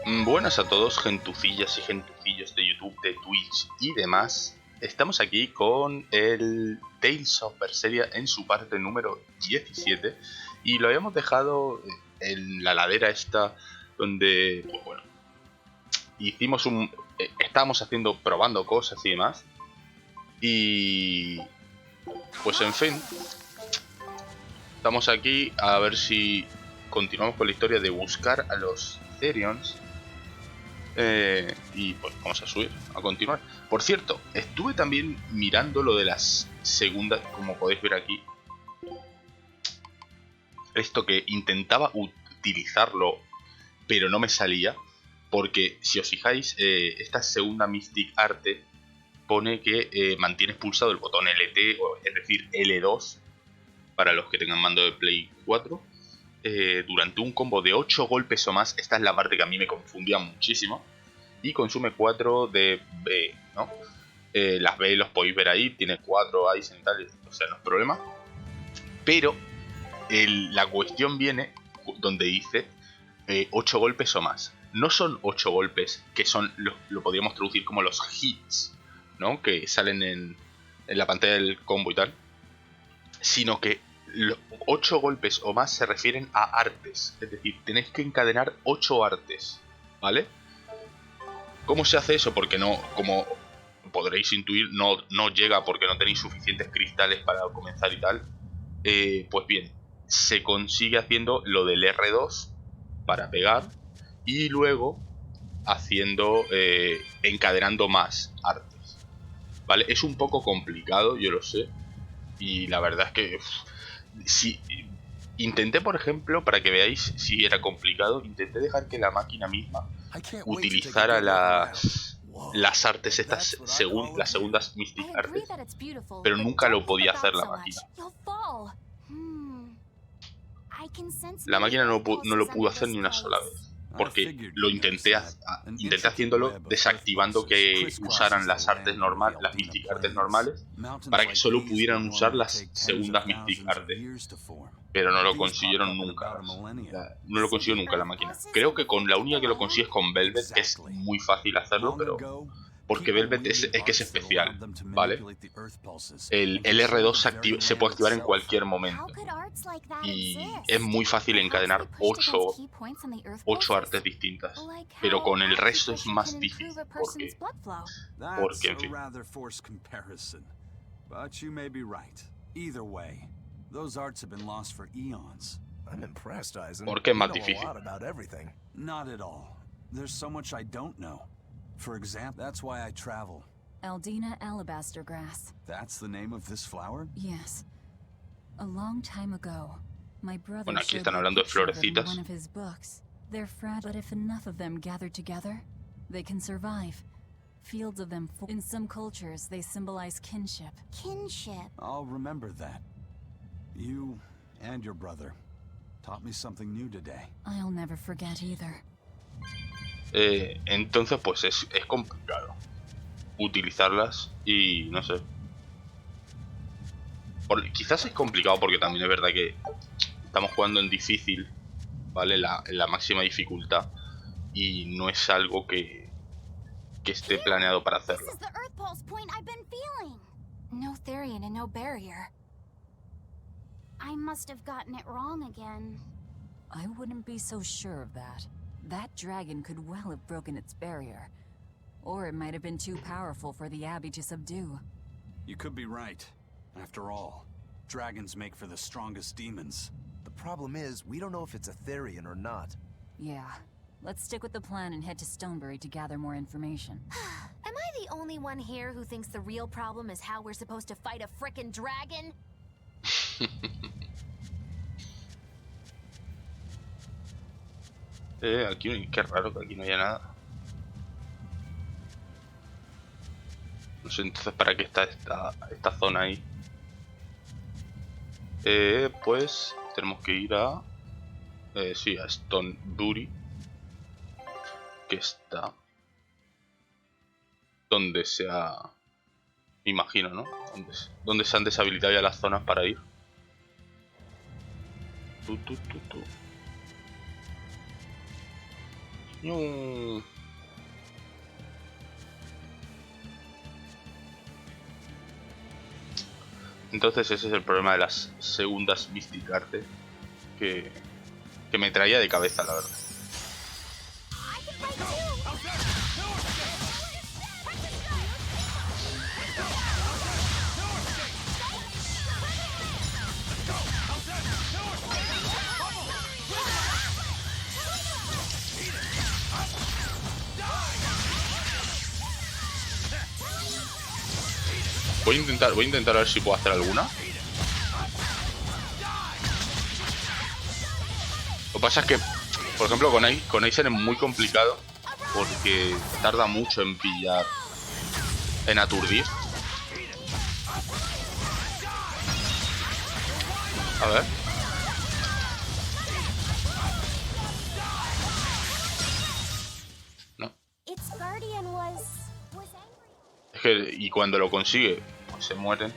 Buenas a todos, gentucillas y gentucillos de YouTube, de Twitch y demás. Estamos aquí con el Tales of Berseria en su parte número 17 y lo habíamos dejado en la ladera esta donde, pues bueno, hicimos estábamos probando cosas y demás y pues en fin, estamos aquí a ver si continuamos con la historia de buscar a los therions. Y pues vamos a subir, a continuar. Por cierto, estuve también mirando lo de las segundas, como podéis ver aquí. Esto que intentaba utilizarlo, pero no me salía. Porque si os fijáis, esta segunda Mystic Arte pone que mantienes pulsado el botón LT, es decir, L2, para los que tengan mando de Play 4. Durante un combo de 8 golpes o más. Esta es la parte que a mí me confundía muchísimo. Y consume 4 de B, ¿no? Las B los podéis ver ahí. Tiene 4 ahí y tal. O sea, no es problema. Pero la cuestión viene donde dice 8 golpes o más. No son 8 golpes, que son lo podríamos traducir como los hits, ¿no? Que salen en la pantalla del combo y tal. Sino que 8 golpes o más se refieren a artes. Es decir, tenéis que encadenar 8 artes, ¿vale? ¿Cómo se hace eso? Porque no, como podréis intuir, no llega porque no tenéis suficientes cristales para comenzar y tal. Pues bien, se consigue haciendo lo del R2 para pegar y luego haciendo, encadenando más artes, ¿vale? Es un poco complicado, yo lo sé. Y la verdad es que si intenté, por ejemplo, para que veáis si era complicado, intenté dejar que la máquina misma utilizara las artes estas, las segundas Mystic Artes, pero nunca lo podía hacer la máquina. La máquina no lo pudo hacer ni una sola vez, porque lo intenté haciéndolo desactivando que usaran las artes normales, las Mystic Artes normales, para que solo pudieran usar las segundas Mystic Artes. Pero no lo consiguieron nunca. No lo consiguió nunca la máquina. Creo que con la única que lo consigues con Velvet, que es muy fácil hacerlo, pero porque Velvet es que es especial, ¿vale? El R2 se puede activar en cualquier momento. Y es muy fácil encadenar 8 artes distintas. Pero con el resto es más difícil. Porque en fin. Those arts have been lost for eons. I'm impressed, Eisen. ¿Por qué es más You know difícil? a lot about everything. Not at all. There's so much I don't know. For example, that's why I travel. Aldina alabaster grass. That's the name of this flower? Yes. A long time ago, my brother Bueno, aquí showed están me a hablando de picture of it in florecitas. one of his books. They're fragile, but if enough of them gather together, they can survive. Fields of them. In some cultures, they symbolize kinship. Kinship. I'll remember that. You and your brother taught me something new today. I'll never forget either. Entonces pues es complicado utilizarlas y no sé. Quizás es complicado porque también es verdad que estamos jugando en difícil, ¿vale? En la máxima dificultad y no es algo que esté planeado para hacerlo. No therion and no barrier. I must have gotten it wrong again. I wouldn't be so sure of that. That dragon could well have broken its barrier. Or it might have been too powerful for the Abbey to subdue. You could be right. After all, dragons make for the strongest demons. The problem is, we don't know if it's a therion or not. Yeah. Let's stick with the plan and head to Stonebury to gather more information. Am I the only one here who thinks the real problem is how we're supposed to fight a frickin' dragon? Aquí qué raro que aquí no haya nada. No sé entonces para qué está esta zona ahí. Pues tenemos que ir a sí, a Stonebury, que está donde se ha, imagino, ¿no? Donde se han deshabilitado ya las zonas para ir. ¡Ñu! Entonces ese es el problema de las segundas Mystic Arte que me traía de cabeza, la verdad. Voy a intentar a ver si puedo hacer alguna. Lo que pasa es que, por ejemplo, con Aizen es muy complicado porque tarda mucho en pillar, en aturdir. A ver. No. Es que, y cuando lo consigue, pues se mueren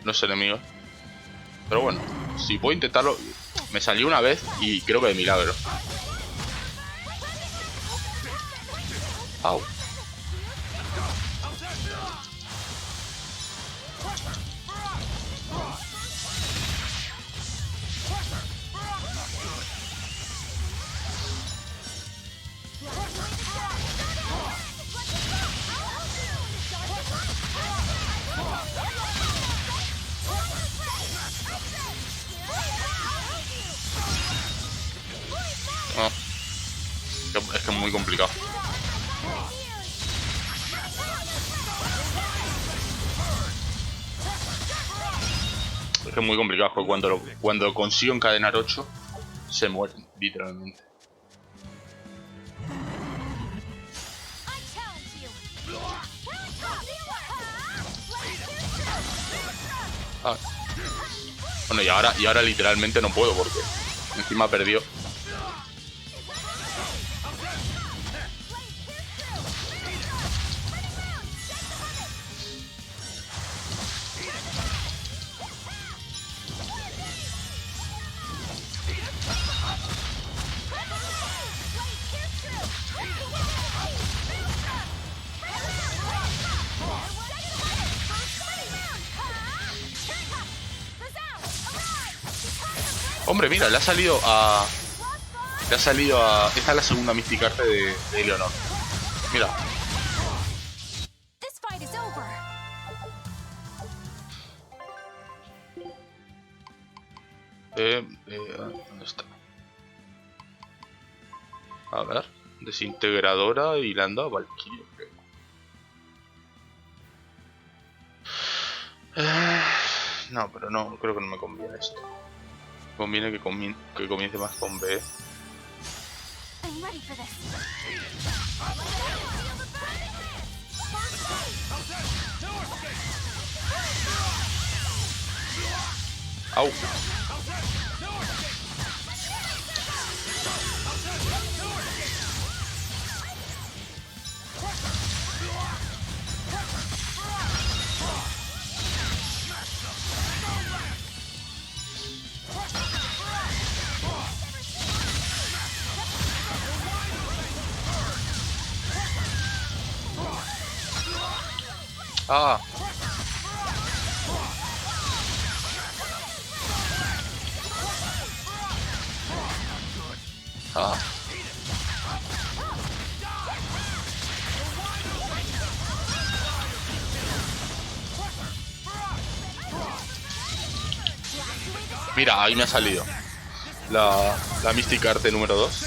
los enemigos. Pero bueno, si puedo intentarlo. Me salió una vez y creo que de milagro. Au. Es que es muy complicado. Es que es muy complicado, porque cuando consigo encadenar 8, se mueren, literalmente. Ah. Bueno, y ahora literalmente no puedo, porque encima perdió. Hombre, mira, le ha salido a... Esta es la segunda Mystic Arte de Eleanor. Mira. ¿Dónde está? A ver. Desintegradora y Landa Valkyrie. No, pero no, creo que no me conviene esto. Conviene que comience más con B. Au. Ah. Ah. Mira, ahí me ha salido la Mystic Arte número 2.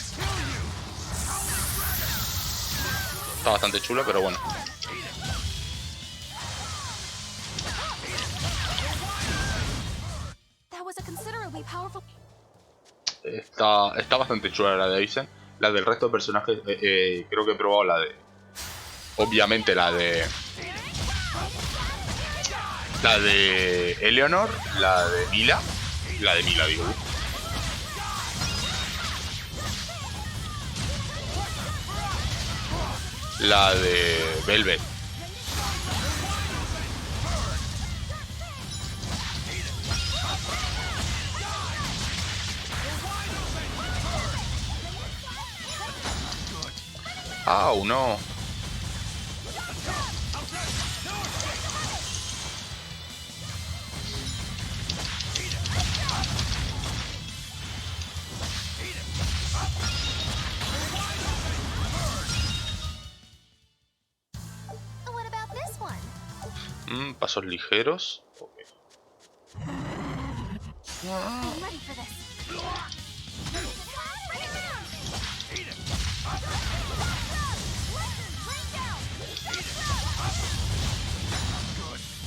Está bastante chula, pero bueno. Está bastante chula la de Aizen. La del resto de personajes, creo que he probado la de... Obviamente la de Eleanor, la de Mila. La de Mila, digo. La de Velvet. ¡Au, no! What about this one? Pasos ligeros. Okay. I'm ready for this.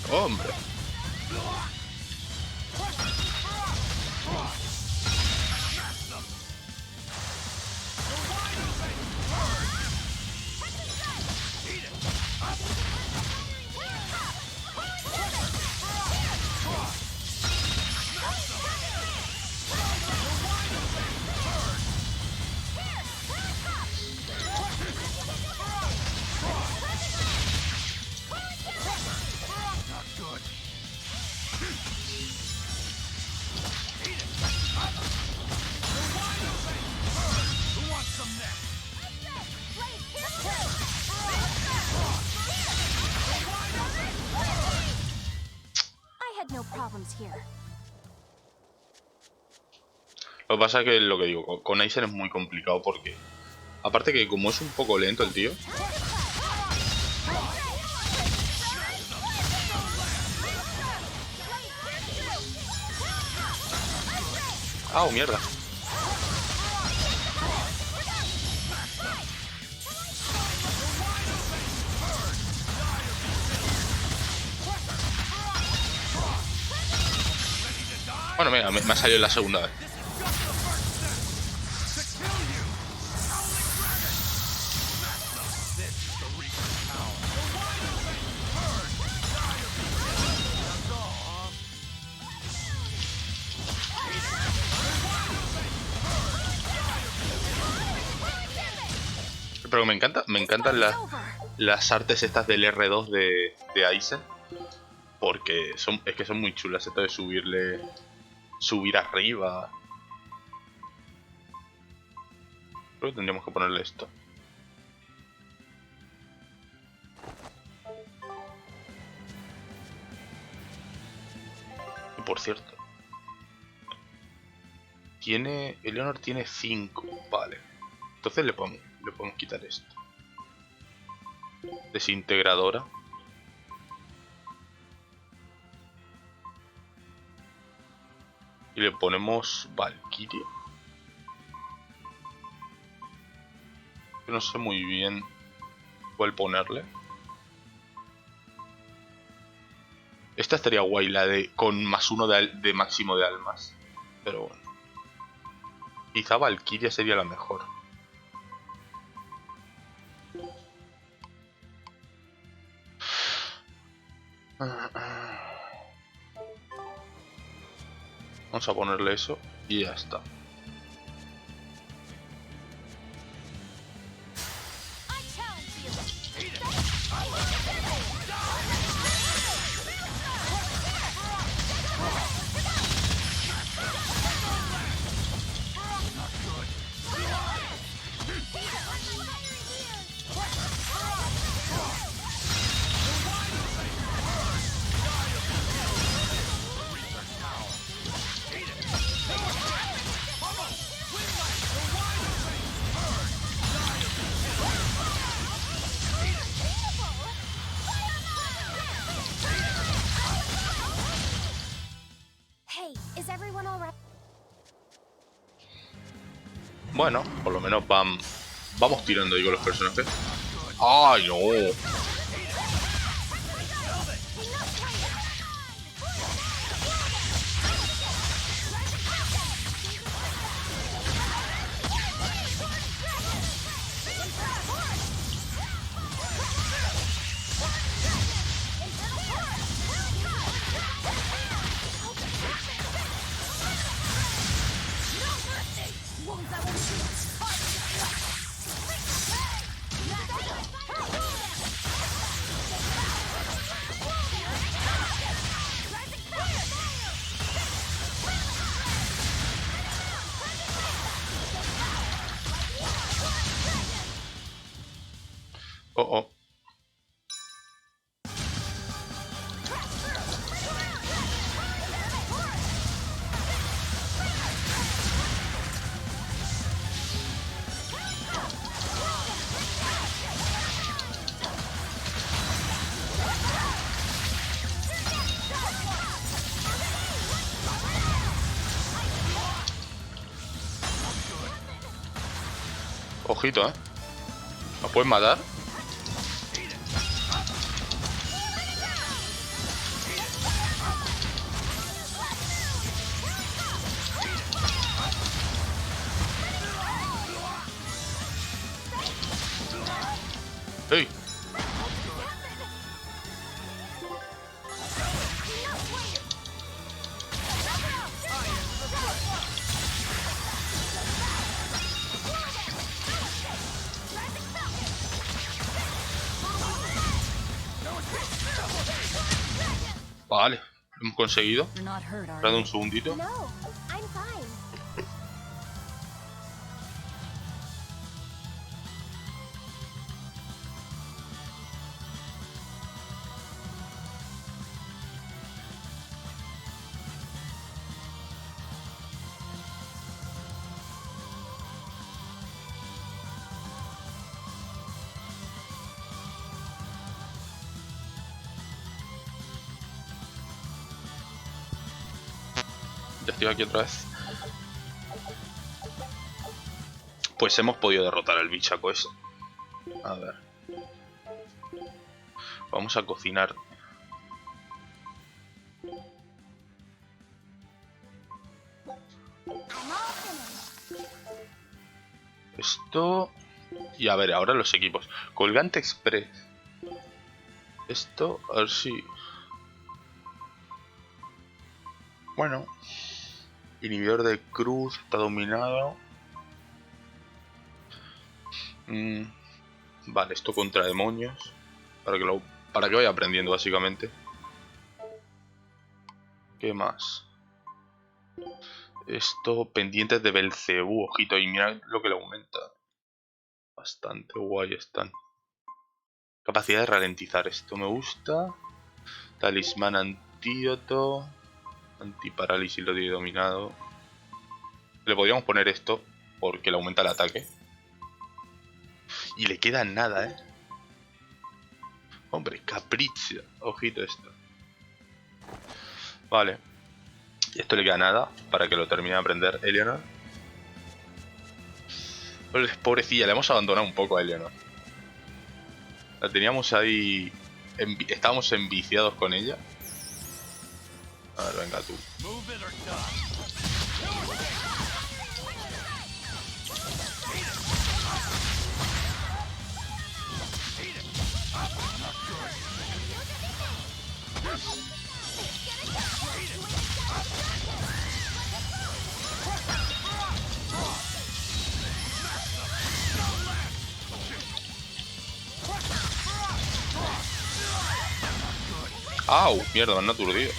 ¡Hombre! Lo que pasa es que lo que digo, con Aizen es muy complicado porque... Aparte que como es un poco lento el tío... ¡Ah, mierda! Bueno, mira, me ha salido la segunda vez. Pero me encantan las artes estas del R2 de Aizen. Porque es que son muy chulas esto de subir arriba. Creo que tendríamos que ponerle esto. Y por cierto, Eleanor tiene 5, vale. Entonces le podemos quitar esto. Desintegradora. Y le ponemos Valkyria. Yo no sé muy bien cuál ponerle. Esta estaría guay, la de con +1 de máximo de almas. Pero bueno. Quizá Valkyria sería la mejor. Vamos a ponerle eso y ya está. Bueno, por lo menos vamos tirando ahí con los personajes. ¡Ay, no! Oh, oh. Ojito, ¿nos pueden matar? ¡Ey! Vale, lo hemos conseguido. You're not hurt, are Espera you? un segundito. No, I'm fine. Ya estoy aquí otra vez. Pues hemos podido derrotar al bichaco ese. A ver. Vamos a cocinar. Esto... Y a ver, ahora los equipos. Colgante Express. Esto, a ver si... Bueno. Inhibidor de cruz, está dominado. Vale, esto contra demonios. Para que vaya aprendiendo, básicamente. ¿Qué más? Esto, pendientes de Belcebú, ojito, y mira lo que le aumenta. Bastante guay están. Capacidad de ralentizar, esto me gusta. Talismán antídoto. Antiparálisis lo tiene dominado. Le podríamos poner esto porque le aumenta el ataque. Y le queda nada, Hombre, capricho. Ojito esto. Vale. Y esto le queda nada para que lo termine de aprender Eleanor. Pues pobrecilla, le hemos abandonado un poco a Eleanor. La teníamos ahí... Estábamos enviciados con ella. A ver, venga tú. ¡Au! Mierda, me han aturdido.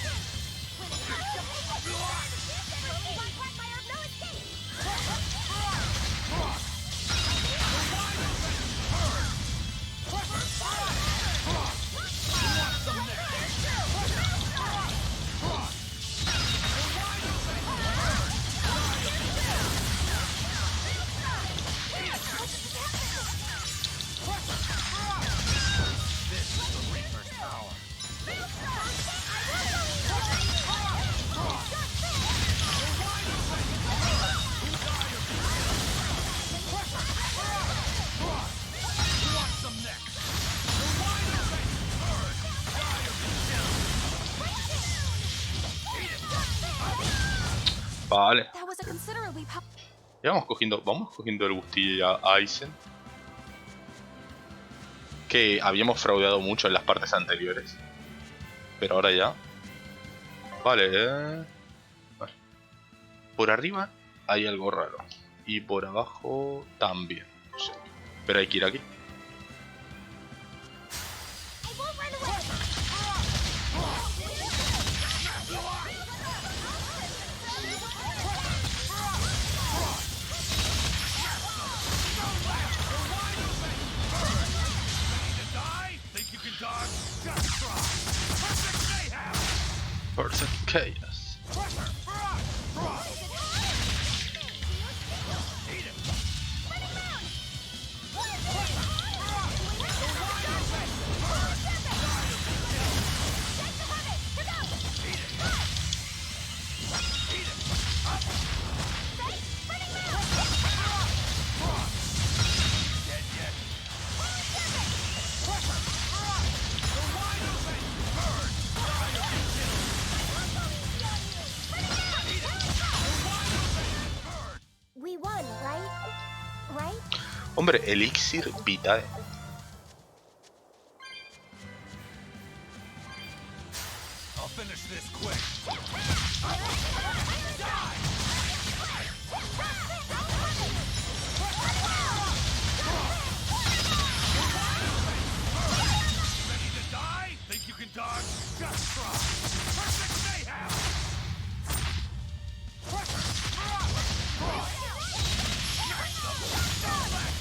Vale. That was a considerably Ya vamos cogiendo el gustillo a Aizen. Que habíamos fraudeado mucho en las partes anteriores. Pero ahora ya. Vale. Vale. Por arriba hay algo raro. Y por abajo también. No sé. Pero hay que ir aquí. I won't run away. Chaos. We won, right? Right? Hombre, elixir vitae. I'll finish this quick. Ready to die? Think you can dodge? Just try. Perfect mayhem!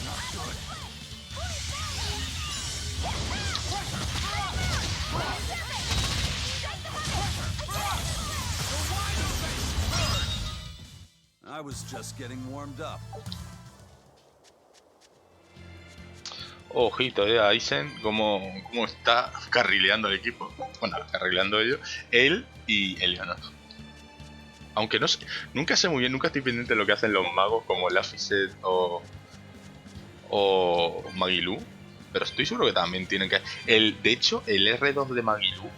Not good. I was just getting warmed up. Ojito, Aizen, cómo está carrileando el equipo. Bueno, carrileando ellos. Él y Eleanor. Aunque no sé, nunca sé muy bien, nunca estoy pendiente de lo que hacen los magos como Laphicet o Magilou. Pero estoy seguro que también tienen que... De hecho, el R2 de Magilou,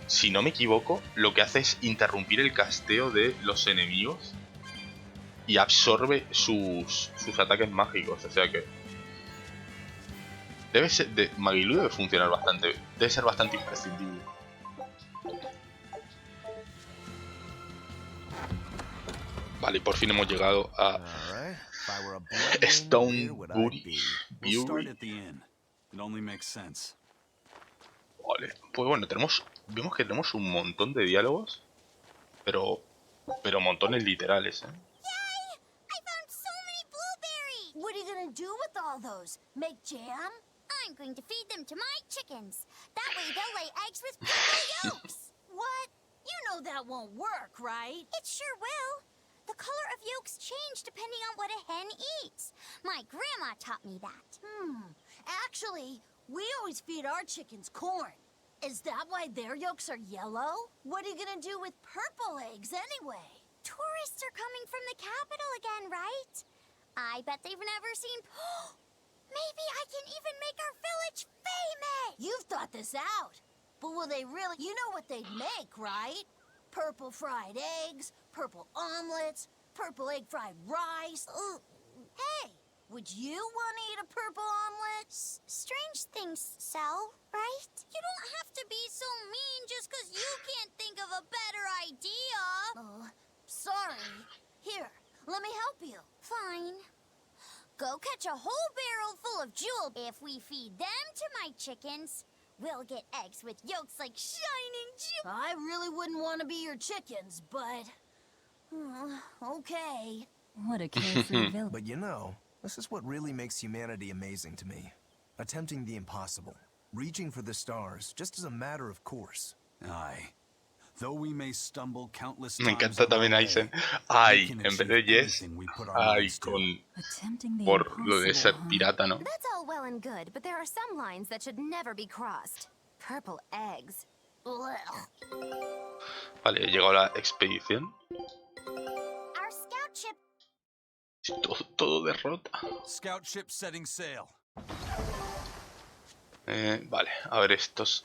si no me equivoco, lo que hace es interrumpir el casteo de los enemigos y absorbe sus ataques mágicos. O sea que... Magilou debe funcionar bastante, debe ser bastante imprescindible. Vale, por fin hemos llegado a Stone Bury. Vale, pues bueno, vemos que tenemos un montón de diálogos, pero montones literales, ¿eh? Yay! I found so many blueberries! What are you gonna do with all those? Make jam? I'm going to feed them to my chickens. That way they'll lay eggs with purple yolks. What? You know that won't work, right? It sure will. The color of yolks change depending on what a hen eats. My grandma taught me that. Actually, we always feed our chickens corn. Is that why their yolks are yellow? What are you gonna do with purple eggs anyway? Tourists are coming from the capital again, right? I bet they've never seen... Maybe I can even make our village famous! You've thought this out. But will they really... You know what they'd make, right? Purple fried eggs, purple omelets, purple egg fried rice. Hey, would you want to eat a purple omelet? Strange things sell, right? You don't have to be so mean just because you can't think of a better idea. Oh, sorry. Here, let me help you. Fine. Go catch a whole barrel full of jewels. If we feed them to my chickens, we'll get eggs with yolks like shining jewels. I really wouldn't want to be your chickens, but... okay. What a carefree village. But you know, this is what really makes humanity amazing to me. Attempting the impossible. Reaching for the stars, just as a matter of course. Aye. Though we may stumble countless Me times encanta también along Aizen. the way, Ay, we can en vez de achieve Yes, anything we put our ay, minds to. con... Attempting the por lo de ser impossible, huh? pirata, ¿no? That's all well and good, but there are some lines that should never be crossed. Purple eggs. Vale, he llegado a la expedición. Our scout ship... Todo derrota. Scout ship setting sail. Vale, a ver estos.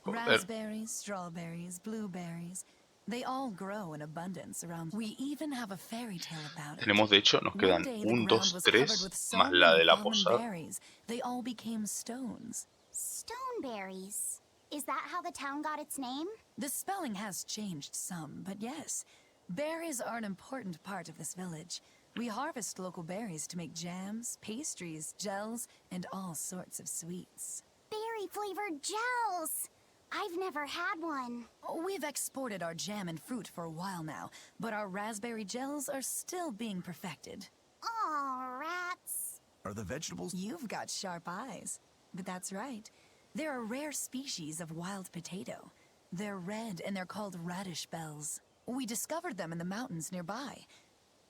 Raspberries, strawberries, blueberries. They all grow in abundance around. We even have a fairy tale about it. Tenemos, de hecho, nos quedan One day, the 1, ground 2, was 3, covered with so más la many de la common posada. berries, they all became stones. Stoneberries. Is that how the town got its name? The spelling has changed some, but yes. Berries are an important part of this village. We harvest local berries to make jams, pastries, gels, and all sorts of sweets. Berry-flavored gels! I've never had one. We've exported our jam and fruit for a while now, but our raspberry gels are still being perfected. Aw, rats. Are the vegetables... You've got sharp eyes. But that's right. They're a rare species of wild potato. They're red and they're called radish bells. We discovered them in the mountains nearby.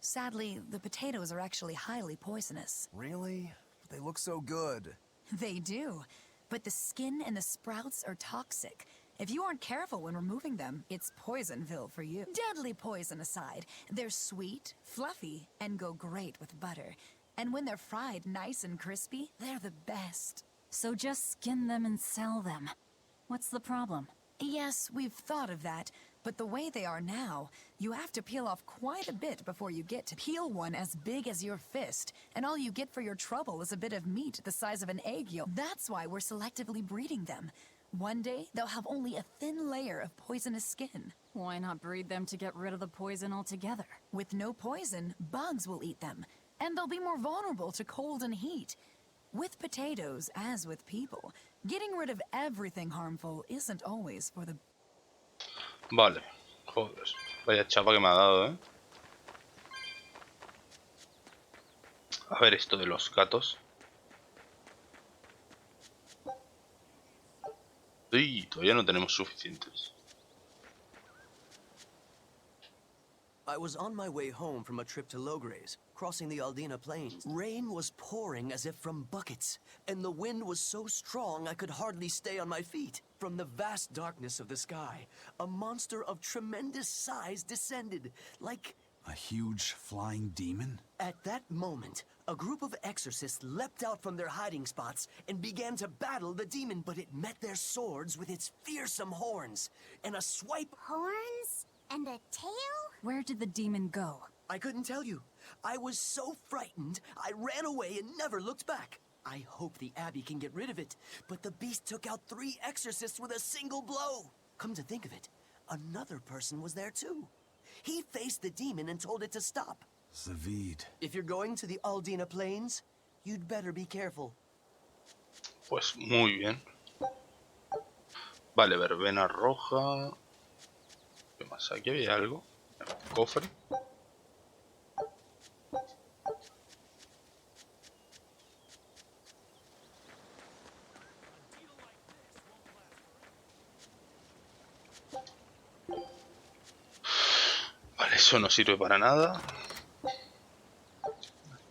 Sadly, the potatoes are actually highly poisonous. Really? They look so good. They do, but the skin and the sprouts are toxic. If you aren't careful when removing them, it's Poisonville for you. Deadly poison aside, they're sweet, fluffy, and go great with butter. And when they're fried nice and crispy, they're the best. So just skin them and sell them. What's the problem? Yes, we've thought of that, but the way they are now, you have to peel off quite a bit before you get to peel one as big as your fist, and all you get for your trouble is a bit of meat the size of an egg yolk. That's why we're selectively breeding them. One day, they'll have only a thin layer of poisonous skin. Why not breed them to get rid of the poison altogether? With no poison, bugs will eat them, and they'll be more vulnerable to cold and heat. With potatoes, as with people, getting rid of everything harmful isn't always for the... Vale. Joder. Vaya chapa que me ha dado, ¿eh? A ver esto de los gatos. Uy, todavía no tenemos suficientes. I was on my way home from a trip to Logres, crossing the Aldina Plains. Rain was pouring as if from buckets, and the wind was so strong I could hardly stay on my feet. From the vast darkness of the sky, a monster of tremendous size descended, like... A huge flying demon? At that moment, a group of exorcists leapt out from their hiding spots and began to battle the demon, but it met their swords with its fearsome horns, and a swipe... Horns? And a tail? Where did the demon go? I couldn't tell you. I was so frightened, I ran away and never looked back. I hope the Abbey can get rid of it, but the beast took out 3 exorcists with a single blow. Come to think of it, another person was there too. He faced the demon and told it to stop. Zavid. If you're going to the Aldina Plains, you'd better be careful. Pues muy bien. Vale, verbena roja. ¿Qué más? Aquí había algo. Un cofre. Vale, eso no sirve para nada.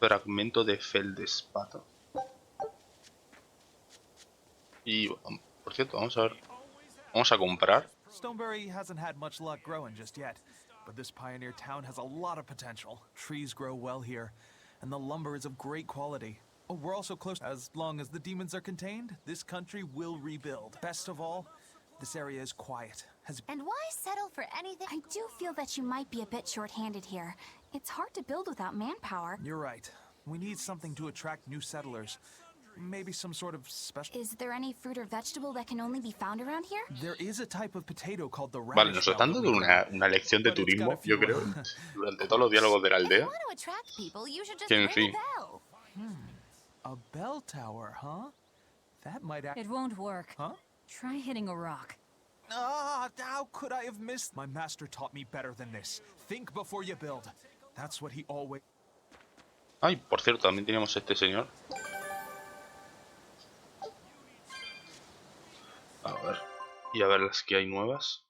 Fragmento de feldespato. Y por cierto, vamos a ver. Vamos a comprar. Stoneberry hasn't had much luck growing just yet, but this pioneer town has a lot of potential. Trees grow well here, and the lumber is of great quality. Oh, we're also close. As long as the demons are contained, this country will rebuild. Best of all, this area is quiet. And why settle for anything? I do feel that you might be a bit short-handed here. It's hard to build without manpower. You're right. We need something to attract new settlers. Maybe some sort of special... Is there any fruit or vegetable that can only be found around here? There is a type of potato called the Vale, radish nos bell están that dando we grow. una lección de turismo, yo creo, durante todos los diálogos de la If aldea. you want to attract people, you should just Que en ring fin. a bell. A bell tower, huh? That might act... It won't work. Huh? Try hitting a rock. Ah, how could I have missed? My master taught me better than this. Think before you build. That's what he always... Ay, por cierto, también teníamos este señor. A ver. Y a ver las que hay nuevas.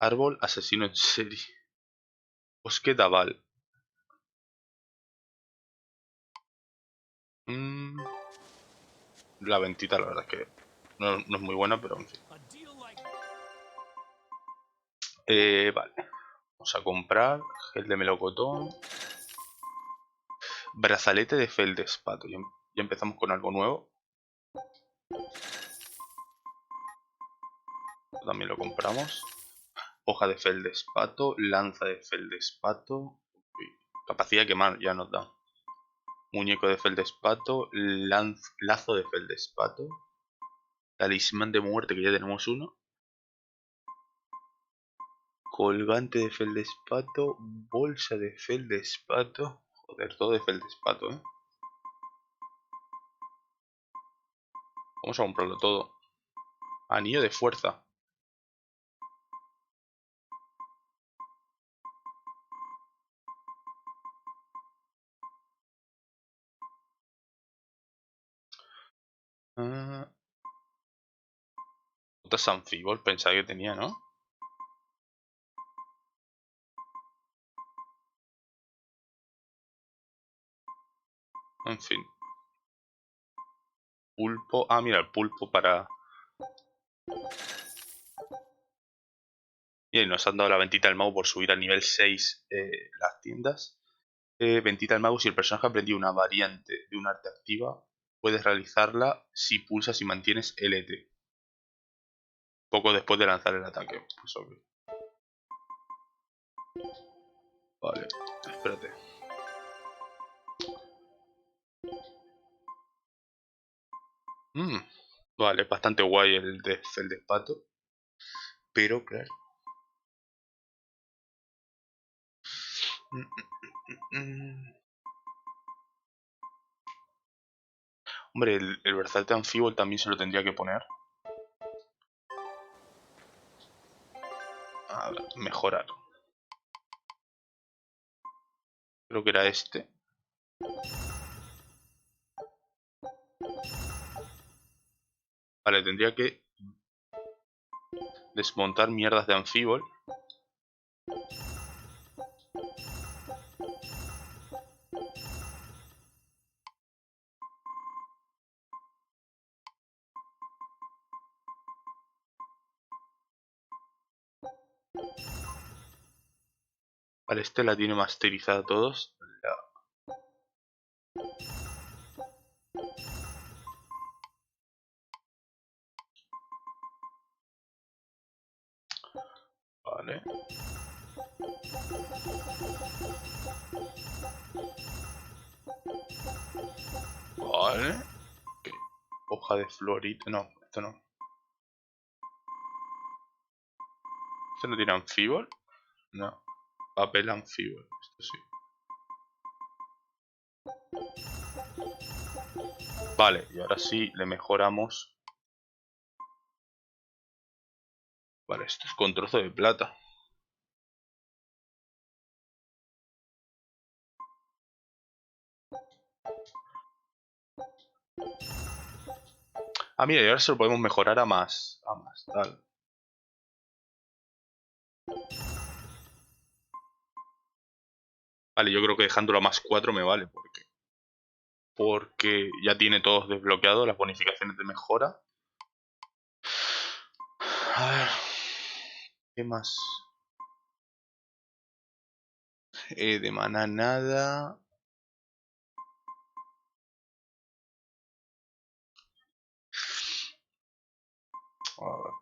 Árbol asesino en serie. Bosque Daval. La ventita, la verdad es que no es muy buena, pero en fin. Vale. Vamos a comprar gel de melocotón. Brazalete de feldespato. Ya empezamos con algo nuevo. También lo compramos. Hoja de feldespato. Lanza de feldespato. Uy, capacidad de quemar ya nos da. Muñeco de feldespato. Lazo de feldespato. Talismán de muerte, que ya tenemos uno. Colgante de feldespato. Bolsa de feldespato. Joder, todo de feldespato, ¿eh? Vamos a comprarlo todo. Anillo de fuerza. Otras anfibol pensaba que tenía, ¿no? En fin. Pulpo. Ah, mira, el pulpo para... Bien, nos han dado la ventita del mago por subir al nivel 6 las tiendas. Ventita del mago, si el personaje ha aprendido una variante de un arte activa, puedes realizarla si pulsas y mantienes LT. Poco después de lanzar el ataque. Pues ok. Vale, espérate. Vale, bastante guay el de pato. Pero, claro. Hombre, el brazalete anfibol también se lo tendría que poner. A ver, mejorar. Creo que era este. Vale, tendría que desmontar mierdas de anfibol. Vale, este la tiene masterizada todos. Vale. Vale. Okay. Hoja de florita. No, esto no. ¿Esto no tiene anfibol? No. Papel anfibol. Esto sí. Vale, y ahora sí le mejoramos. Vale, esto es con trozo de plata. Ah, mira, y ahora se lo podemos mejorar a más. A más, tal. Vale, yo creo que dejándolo a más 4 me vale. Porque ya tiene todos desbloqueados las bonificaciones de mejora. A ver. ¿Qué más? De maná nada. A ver.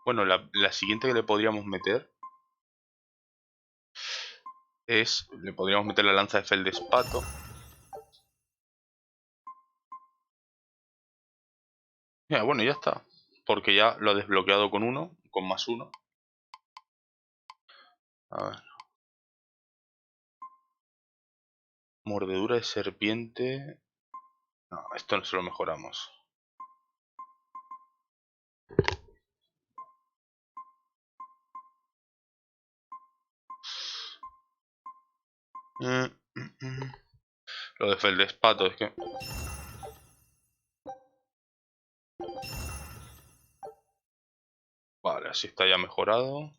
Bueno, la siguiente que le podríamos meter es... Le podríamos meter la lanza de feldespato. Ya, bueno, ya está. Porque ya lo ha desbloqueado con uno, con más uno. A ver. Mordedura de serpiente. No, esto no se lo mejoramos. Lo de feldespato es que... Vale, así está ya mejorado.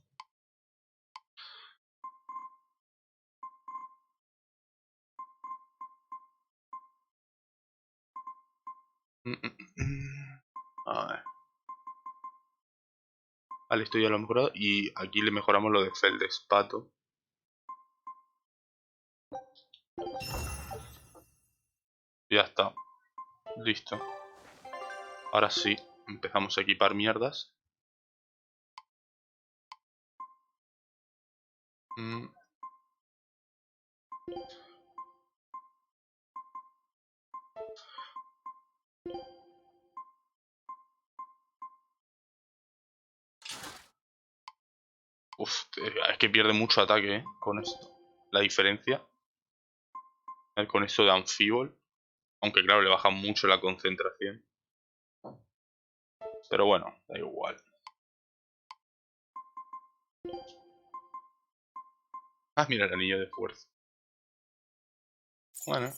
A ver. Vale, esto ya lo he mejorado. Y aquí le mejoramos lo de feldespato. Ya está. Listo. Ahora sí, empezamos a equipar mierdas. Uf, es que pierde mucho ataque, con esto. La diferencia. Con esto de anfibol. Aunque claro, le baja mucho la concentración. Pero bueno, da igual. Ah, mira el anillo de fuerza. Bueno.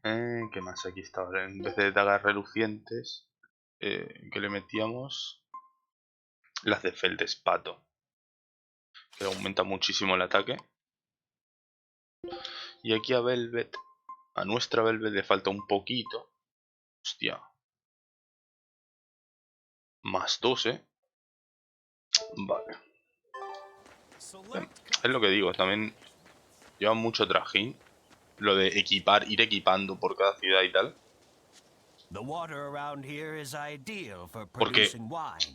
¿Qué más? Aquí está. Ahora, en vez de dagas relucientes, que le metíamos las de feldespato, que aumenta muchísimo el ataque. Y aquí a Velvet, a nuestra Velvet le falta un poquito. Hostia. Más 2, Vale. Es lo que digo, también lleva mucho trajín. Lo de equipar, ir equipando por cada ciudad y tal. Porque,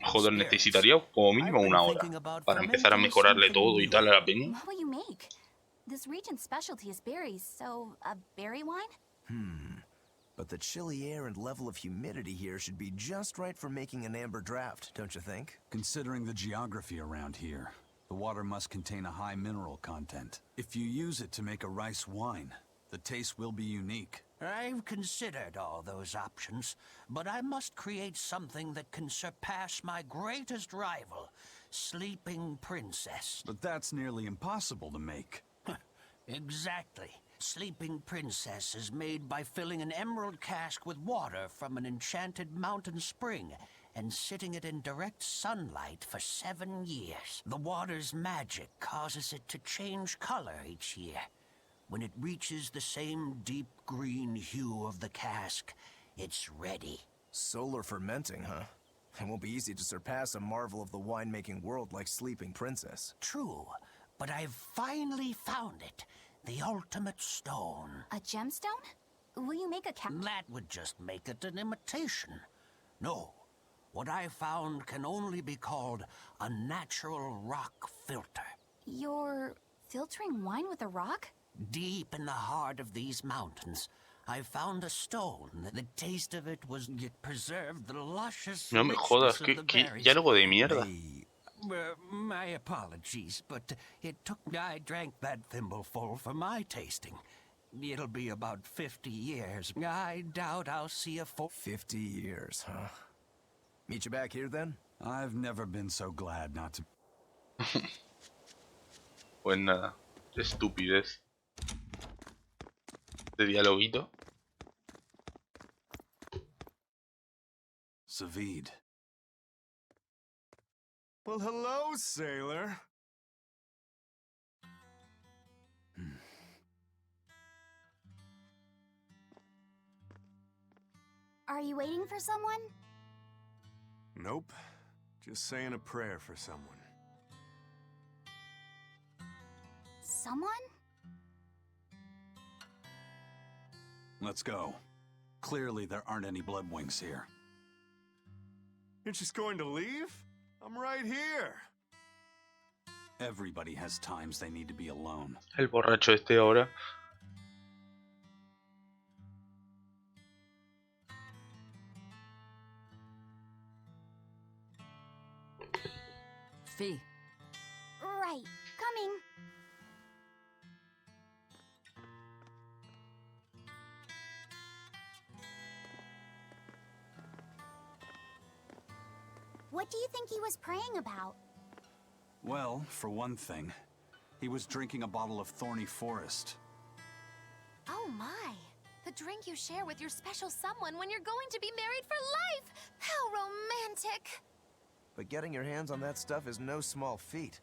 joder, necesitaría como mínimo una hora para empezar a mejorarle todo y tal a la peña. What will you make? This region's specialty is berries, so a berry wine? But the chilly air and level of humidity here should be just right for making an amber draft, don't you think? Considering the geography around here, the water must contain a high mineral content. If you use it to make a rice wine, the taste will be unique. I've considered all those options, but I must create something that can surpass my greatest rival, Sleeping Princess. But that's nearly impossible to make. Exactly. Sleeping Princess is made by filling an emerald cask with water from an enchanted mountain spring and sitting it in direct sunlight for 7 years. The water's magic causes it to change color each year. When it reaches the same deep green hue of the cask, it's ready. Solar fermenting, huh? It won't be easy to surpass a marvel of the winemaking world like Sleeping Princess. True, but I've finally found it. The ultimate stone. A gemstone? Will you make a That would just make it an imitation. No, what I found can only be called a natural rock filter. You're filtering wine with a rock? Deep in the heart of these mountains, I found a stone. The taste of it was it preserved the luscious No me jodas, ¿qué diálogo de mierda? My apologies, but I drank that thimbleful for my tasting. It'll be about 50 years. I doubt I'll see a full 50 years, huh? Meet you back here then? I've never been so glad not to. Pues nada, estupidez de dialoguito. Savid. Well, hello, sailor. Are you waiting for someone? Nope. Just saying a prayer for someone. Someone? Let's go. Clearly there aren't any bloodwings here. You're just going to leave? I'm right here. Everybody has times they need to be alone. El borracho este ahora. Fee. Right. Coming. What do you think he was praying about? Well, for one thing, he was drinking a bottle of thorny forest. Oh my. The drink you share with your special someone when you're going to be married for life! How romantic! But getting your hands on that stuff is no small feat.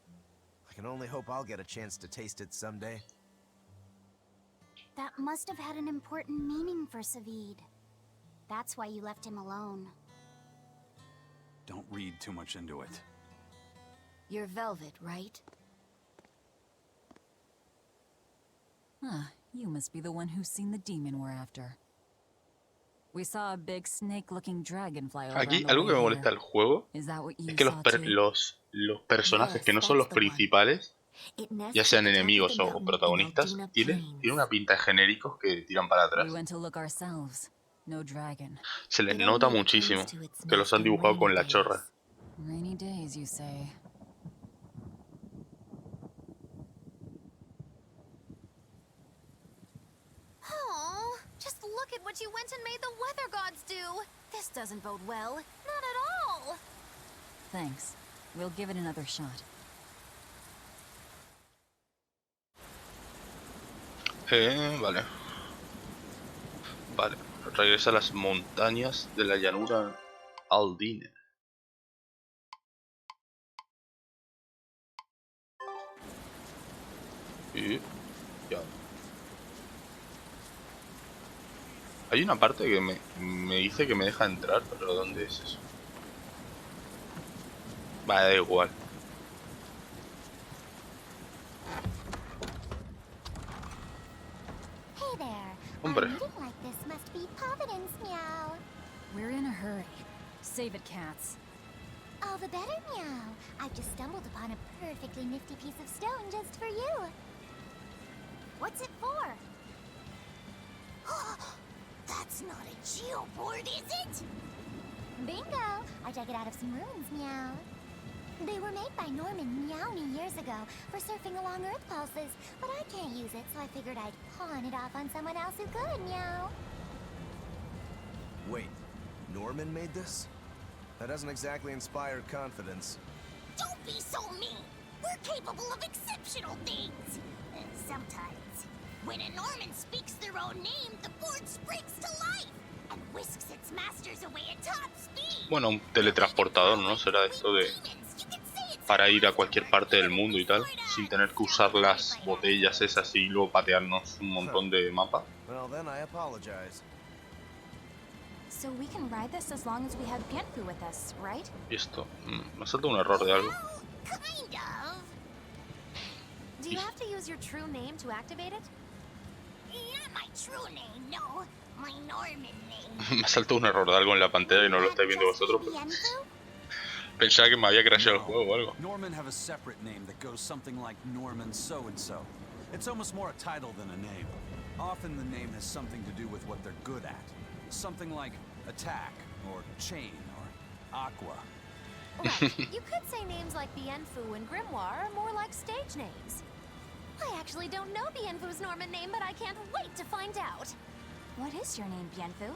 I can only hope I'll get a chance to taste it someday. That must have had an important meaning for Savid. That's why you left him alone. Don't read too much into it. You're Velvet, right? Ah, you must be the one who's seen the demon we're after. We saw a big snake-looking dragonfly over Aquí algo que me molesta del juego es que los personajes que no son los principales, ya sean enemigos o protagonistas, tienen una pinta de genéricos que tiran para atrás. Se les nota muchísimo que los han dibujado con la chorra. Oh, just look at what you went and made the weather gods do. This doesn't bode well. Not at all. Thanks. We'll give it another shot. Vale. Vale, regresa a las montañas de la llanura Aldine. Y ya. Hay una parte que me dice que me deja entrar, pero ¿dónde es eso? Vale, da igual. Hey there. Hombre. A meeting like this must be Providence, meow. We're in a hurry. Save it, cats. All the better, meow. I've just stumbled upon a perfectly nifty piece of stone just for you. What's it for? That's not a geoboard, is it? Bingo! I dug it out of some ruins, meow. They were made by Norman Meowny years ago for surfing along Earth pulses, but I can't use it, so I figured I'd pawn it off on someone else who could, meow. Wait, Norman made this? That doesn't exactly inspire confidence. Don't be so mean! We're capable of exceptional things! Sometimes. When a Norman speaks their own name, the board springs to life and whisks its masters away at top speed. Bueno, un teletransportador, ¿no? Será esto de... para ir a cualquier parte del mundo y tal, sin tener que usar las botellas esas y luego patearnos un montón de mapa. Well, then I apologize. So we can ride this as long as we have Pianfu with us, right? Y esto, me salta un error de algo. Kind of. Do you have to use your true name to activate it? Not my true name, no. My Norman name. Me salta un error de algo en la pantalla y no lo estáis viendo vosotros. Pero... pensaba que me había crashado el juego o algo. Norman have a separate name that goes something like Norman so-and-so. It's almost more a title than a name. Often the name has something to do with what they're good at. Something like attack, or chain, or aqua. Right. You could say names like Bienfu and Grimoire are more like stage names. I actually don't know Bienfu's Norman name, but I can't wait to find out. What is your name, Bienfu?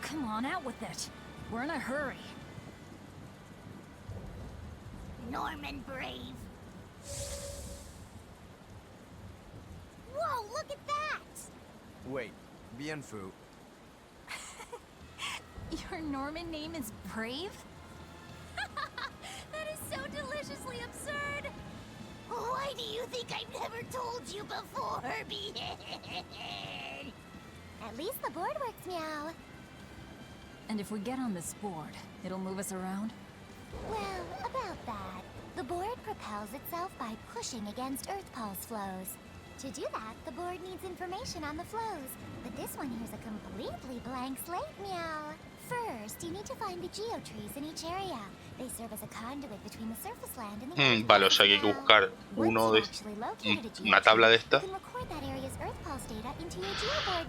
Come on, out with it. We're in a hurry. Norman Brave. Whoa, look at that! Wait, Bienfu. Your Norman name is Brave? That is so deliciously absurd! Why do you think I've never told you before, Behead? At least the board works, meow. And if we get on this board, it'll move us around? Well, about that. The board propels itself by pushing against Earth pulse flows. To do that, the board needs information on the flows. But this one here's a completely blank slate, meow. First, you need to find the geotrees in each area. They serve as a conduit between the surface land and the Vale, o sea que hay que buscar una tabla de esta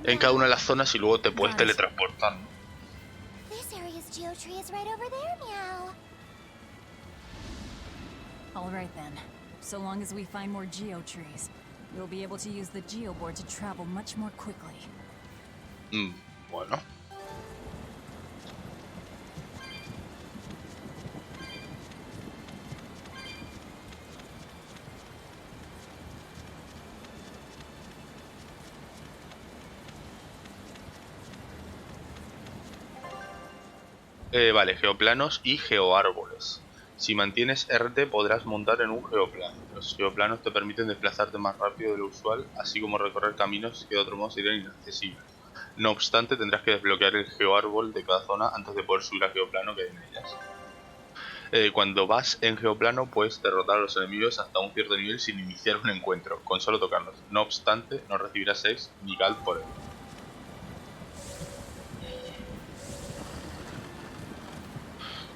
en cada una de las zonas y luego te puedes teletransportar, ¿no? This area's geotree is right over there, meow. All right then. So long as we find more geotrees, we'll be able to use the geoboard to travel much more quickly. Bueno. Vale, geoplanos y geoárboles. Si mantienes RT podrás montar en un geoplano. Los geoplanos te permiten desplazarte más rápido de lo usual, así como recorrer caminos que de otro modo serían inaccesibles. No obstante, tendrás que desbloquear el geoárbol de cada zona antes de poder subir al geoplano que hay en ellas. Cuando vas en geoplano puedes derrotar a los enemigos hasta un cierto nivel sin iniciar un encuentro, con solo tocarlos. No obstante, no recibirás X ni Gal por él.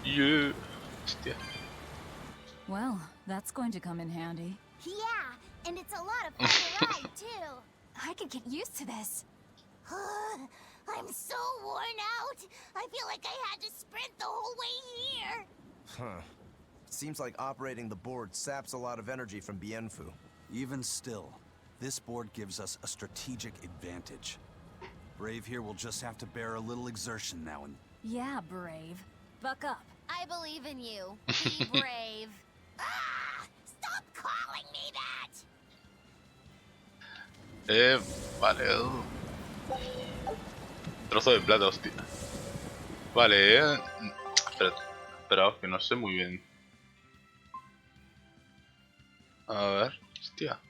Yeah. Hostia. Well, that's going to come in handy. Yeah, and it's a lot of fun to ride, too. I could get used to this. I'm so worn out. I feel like I had to sprint the whole way here. Huh. Seems like operating the board saps a lot of energy from Bienfu. Even still, this board gives us a strategic advantage. Brave here will just have to bear a little exertion now and... Yeah, Brave. Buck up. I believe in you. Be brave. Stop calling me that! Vale. Trozo de plata, hostia. Vale, Espera, que no sé muy bien. A ver, hostia.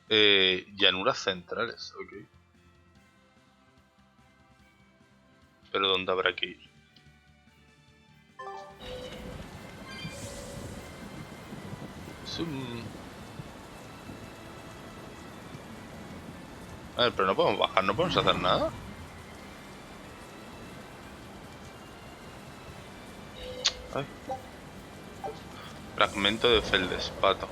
Llanuras centrales, ok. Pero ¿dónde habrá que ir? A ver, pero no podemos bajar, no podemos hacer nada. Ay. Fragmento de feldespato.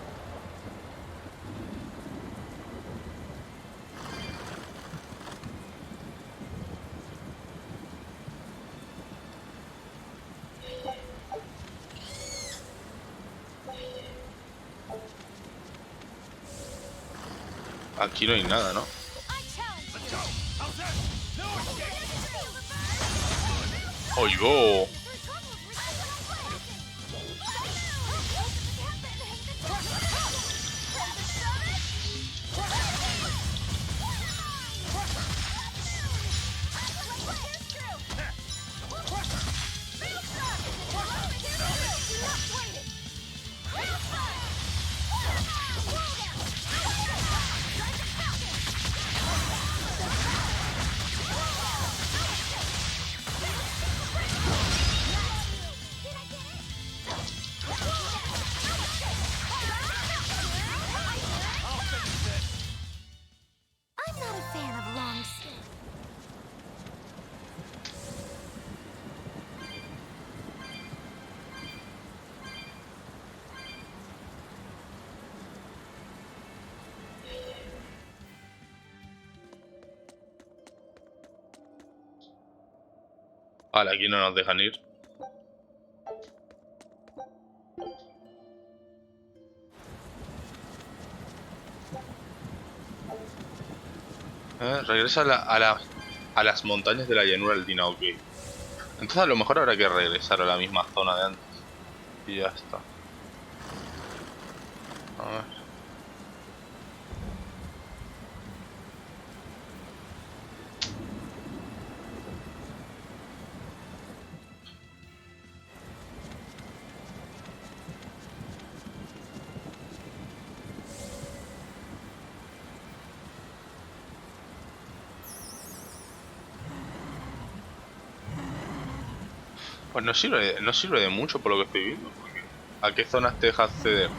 Aquí no hay nada, ¿no? ¡Oigo! Vale, aquí no nos dejan ir. Regresa a las montañas de la llanura alpina, ok. Entonces a lo mejor habrá que regresar a la misma zona de antes. Y ya está. A ver. Pues no sirve de mucho por lo que estoy viendo, porque ¿a qué zonas te deja acceder?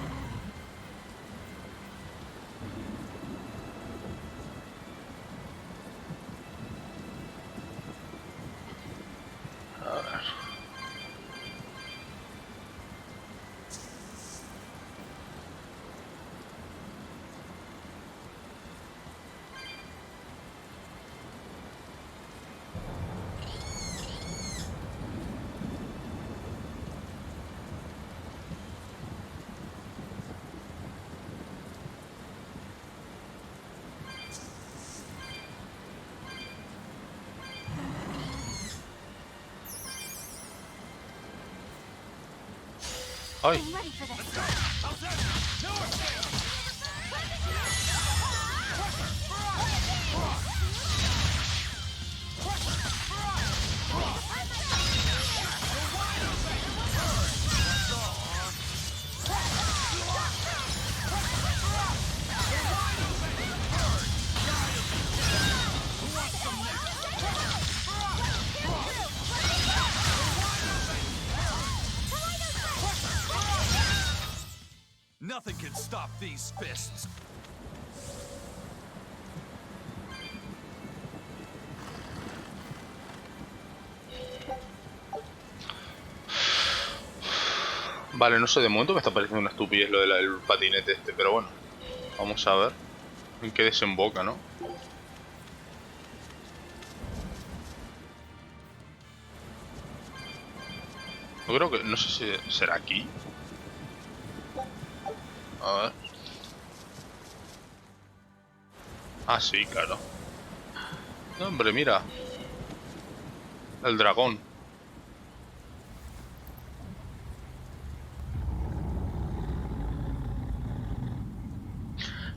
A ver. ¡Ay! Nothing can stop these fists. Vale, no sé, de momento me está pareciendo una estupidez lo del patinete este, pero bueno. Vamos a ver en qué desemboca, ¿no? Yo creo que... no sé si será aquí. A ver. Ah, sí, claro. No, hombre, mira. El dragón.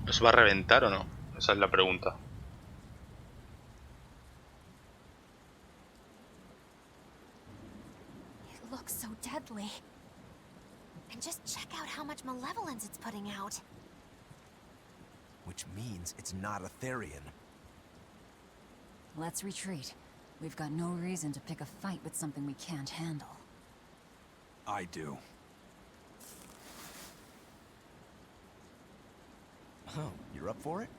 ¿Eso va a reventar o no? Esa es la pregunta. It looks so deadly. And just check out how much malevolence it's putting out. Which means it's not a therion. Let's retreat. We've got no reason to pick a fight with something we can't handle. I do. Oh, you're up for it?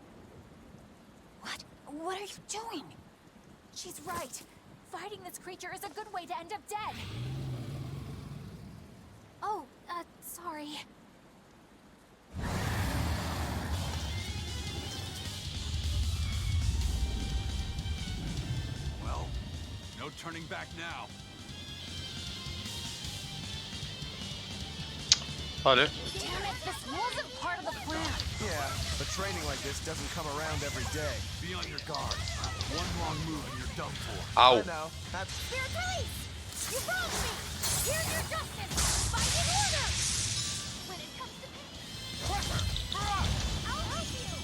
What? What are you doing? She's right. Fighting this creature is a good way to end up dead. Oh, sorry. Well, no turning back now. Vale. Damn it, this wasn't part of the plan. Yeah, but training like this doesn't come around every day. Be on your guard. One wrong move and you're done for. Ow. I know, that's... Spirit police! You wronged me! Here's your justice! Fight in order! When it comes to me... I'll help you!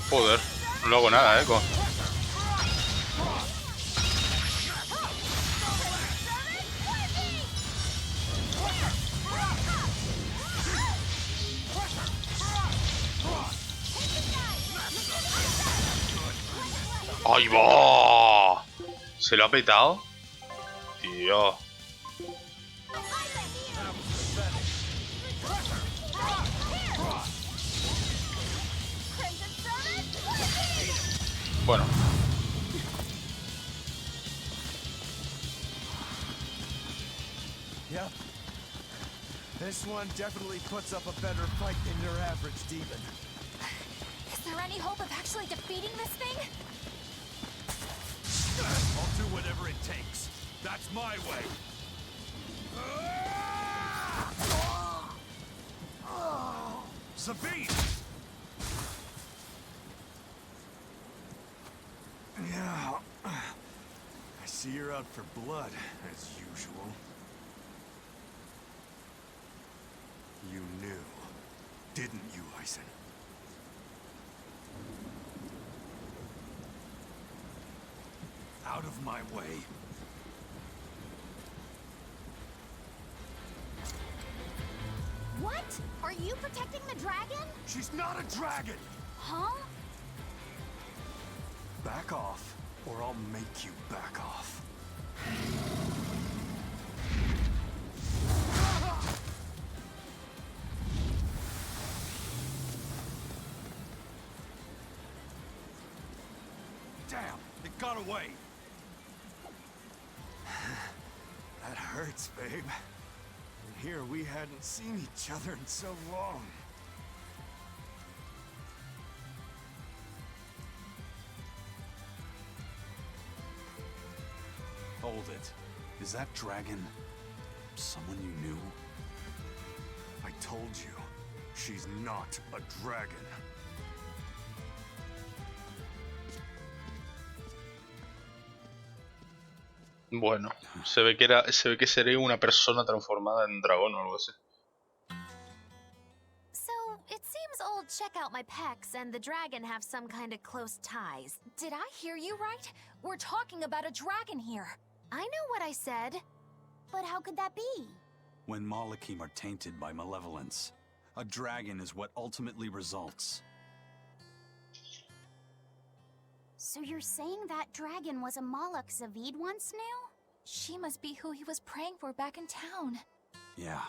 Joder, no hago nada, con... ¡Ahí va! ¿Se lo ha petado? Tío. Bueno. Yep. This one definitely puts up a better fight than your average demon. Is there any hope of actually defeating this thing? I'll do whatever it takes. That's my way. Sabine! Yeah. I see you're out for blood, as usual. You knew, didn't you, Eisen? Out of my way. What? Are you protecting the dragon? She's not a dragon! Huh? Back off, or I'll make you back off. Damn, it got away. That hurts, babe. And here we hadn't seen each other in so long. Hold it. Is that dragon someone you knew? I told you, she's not a dragon. Bueno, se ve que seré una persona transformada en dragón o algo así. So, it seems old Check Out My Pecs and the dragon have some kind of close ties. Did I hear you right? We're talking about a dragon here. I know what I said. But how could that be? When Malachim are tainted by malevolence, a dragon is what ultimately results. So you're saying that dragon was a Moloch Zavid once knew? She must be who he was praying for back in town. Yeah,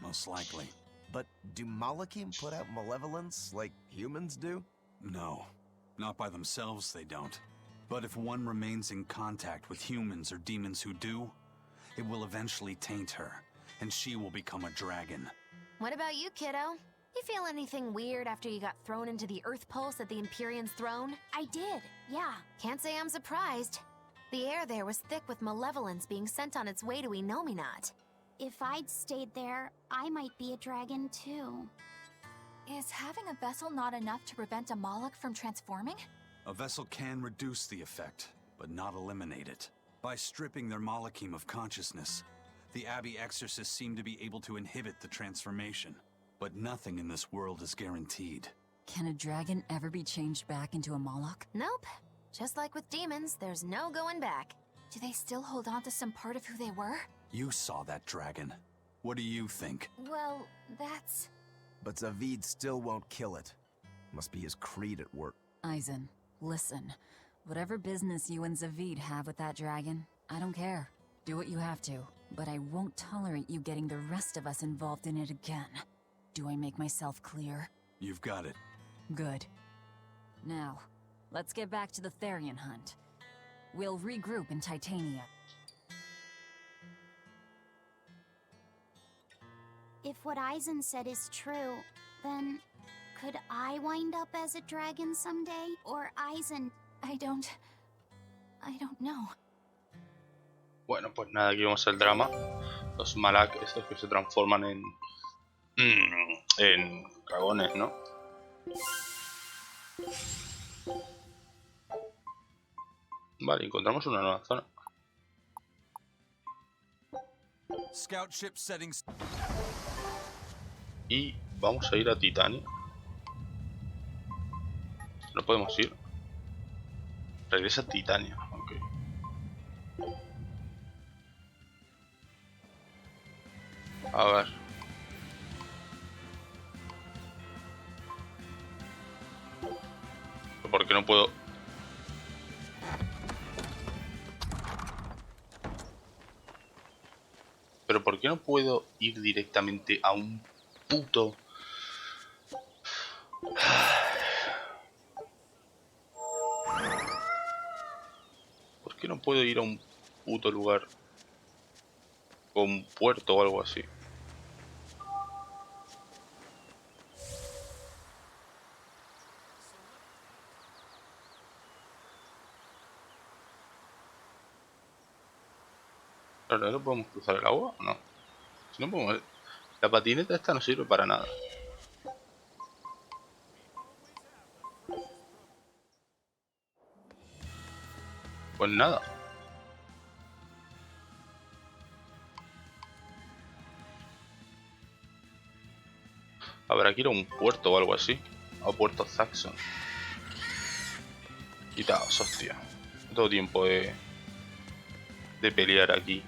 most likely. But do Malachim put out malevolence like humans do? No, not by themselves they don't. But if one remains in contact with humans or demons who do, it will eventually taint her, and she will become a dragon. What about you, kiddo? You feel anything weird after you got thrown into the Earth Pulse at the Empyrean's throne? I did, yeah. Can't say I'm surprised. The air there was thick with malevolence being sent on its way to Enominat. If I'd stayed there, I might be a dragon too. Is having a vessel not enough to prevent a Moloch from transforming? A vessel can reduce the effect, but not eliminate it. By stripping their Malachim of consciousness, the Abbey exorcists seem to be able to inhibit the transformation. But nothing in this world is guaranteed. Can a dragon ever be changed back into a Moloch? Nope. Just like with demons, there's no going back. Do they still hold on to some part of who they were? You saw that dragon. What do you think? Well, that's... But Zavid still won't kill it. Must be his creed at work. Eisen, listen. Whatever business you and Zavid have with that dragon, I don't care. Do what you have to, but I won't tolerate you getting the rest of us involved in it again. Do I make myself clear? You've got it. Good. Now, let's get back to the therion hunt. We'll regroup in Titania. If what Eisen said is true, then could I wind up as a dragon someday? Or Eisen? I don't know. Bueno, pues nada, aquí vemos el drama. Los Malak, estos que se transforman en dragones, ¿no? Vale, encontramos una nueva zona. Scout ship settings. Y vamos a ir a Titania. No podemos ir. Regresa a Titania. Ok. A ver. ¿Por qué no puedo? Pero ¿por qué no puedo ir directamente a un puto? ¿Por qué no puedo ir a un puto lugar con puerto o algo así? Claro, ¿no podemos cruzar el agua o no? Si no podemos... La patineta esta no sirve para nada. Pues nada. Habrá que ir a un puerto o algo así. A Puerto Saxon. Quitaos, hostia. No tengo tiempo de pelear aquí.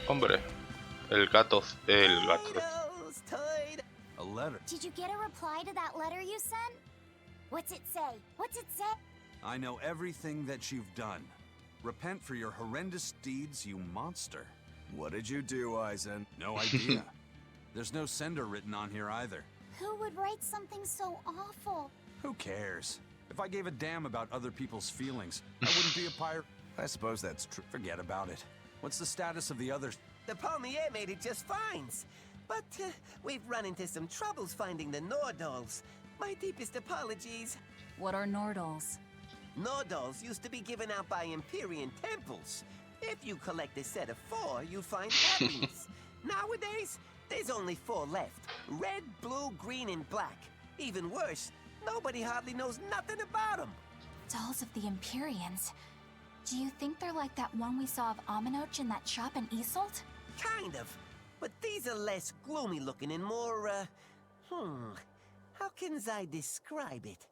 Hombre, el gato. A letter. Did you get a reply to that letter you sent? What's it say? What's it say? I know everything that you've done. Repent for your horrendous deeds, you monster. What did you do, Eisen? No idea. There's no sender written on here either. Who would write something so awful? Who cares? If I gave a damn about other people's feelings, I wouldn't be a pirate. I suppose that's true. Forget about it. What's the status of the others? The Palmier made it just fine. But we've run into some troubles finding the Nordals. My deepest apologies. What are Nordals? Nordals used to be given out by Empyrean temples. If you collect a set of 4, you find happiness. Nowadays, there's only 4 left. Red, blue, green, and black. Even worse, nobody hardly knows nothing about them. Dolls of the Empyreans. Do you think they're like that one we saw of Aminoch in that shop in Isolt? Kind of. But these are less gloomy looking and more, how can I describe it?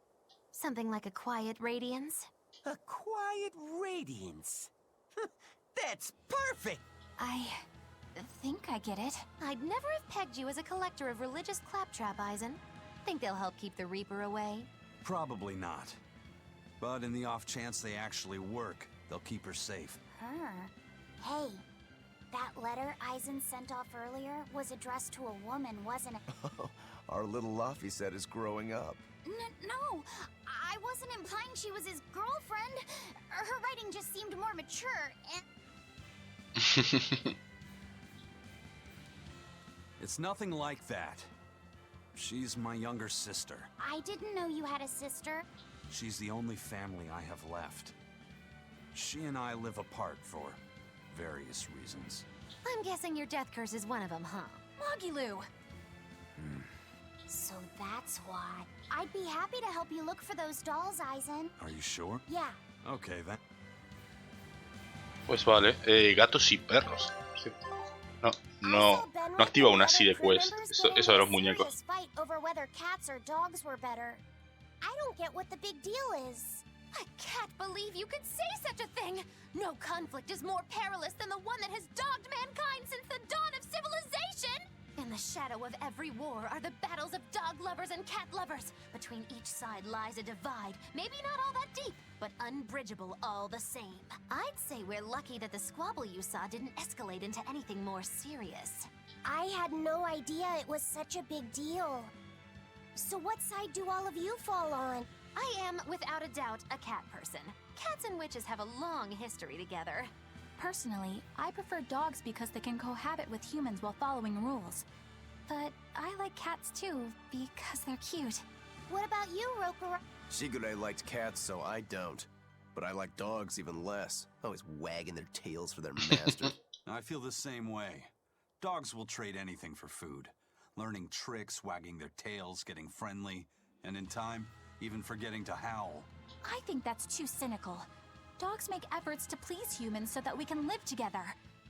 Something like a quiet radiance? A quiet radiance. That's perfect! I think I get it. I'd never have pegged you as a collector of religious claptrap, Eisen. Think they'll help keep the Reaper away? Probably not. But in the off chance they actually work, they'll keep her safe. Hey, that letter Eisen sent off earlier was addressed to a woman, wasn't it? Our little Laphicet is growing up. No, I wasn't implying she was his girlfriend. Her writing just seemed more mature, and... It's nothing like that. She's my younger sister. I didn't know you had a sister. She's the only family I have left. She and I live apart for various reasons. I'm guessing your death curse is one of them, huh? Mogiloo! So that's why. I'd be happy to help you look for those dolls, Eisen. Are you sure? Yeah. Okay, then. Pues vale, gatos y perros. Sí. No activa una así de quest. Eso de los muñecos. I don't get what the big deal is. I can't believe you could say such a thing! No conflict is more perilous than the one that has dogged mankind since the dawn of civilization! In the shadow of every war are the battles of dog lovers and cat lovers. Between each side lies a divide, maybe not all that deep, but unbridgeable all the same. I'd say we're lucky that the squabble you saw didn't escalate into anything more serious. I had no idea it was such a big deal. So what side do all of you fall on? I am, without a doubt, a cat person. Cats and witches have a long history together. Personally, I prefer dogs because they can cohabit with humans while following rules. But I like cats too, because they're cute. What about you, Rokuro? Shigure liked cats, so I don't. But I like dogs even less, always wagging their tails for their master. I feel the same way. Dogs will trade anything for food. Learning tricks, wagging their tails, getting friendly, and in time, even forgetting to howl. I think that's too cynical. Dogs make efforts to please humans so that we can live together.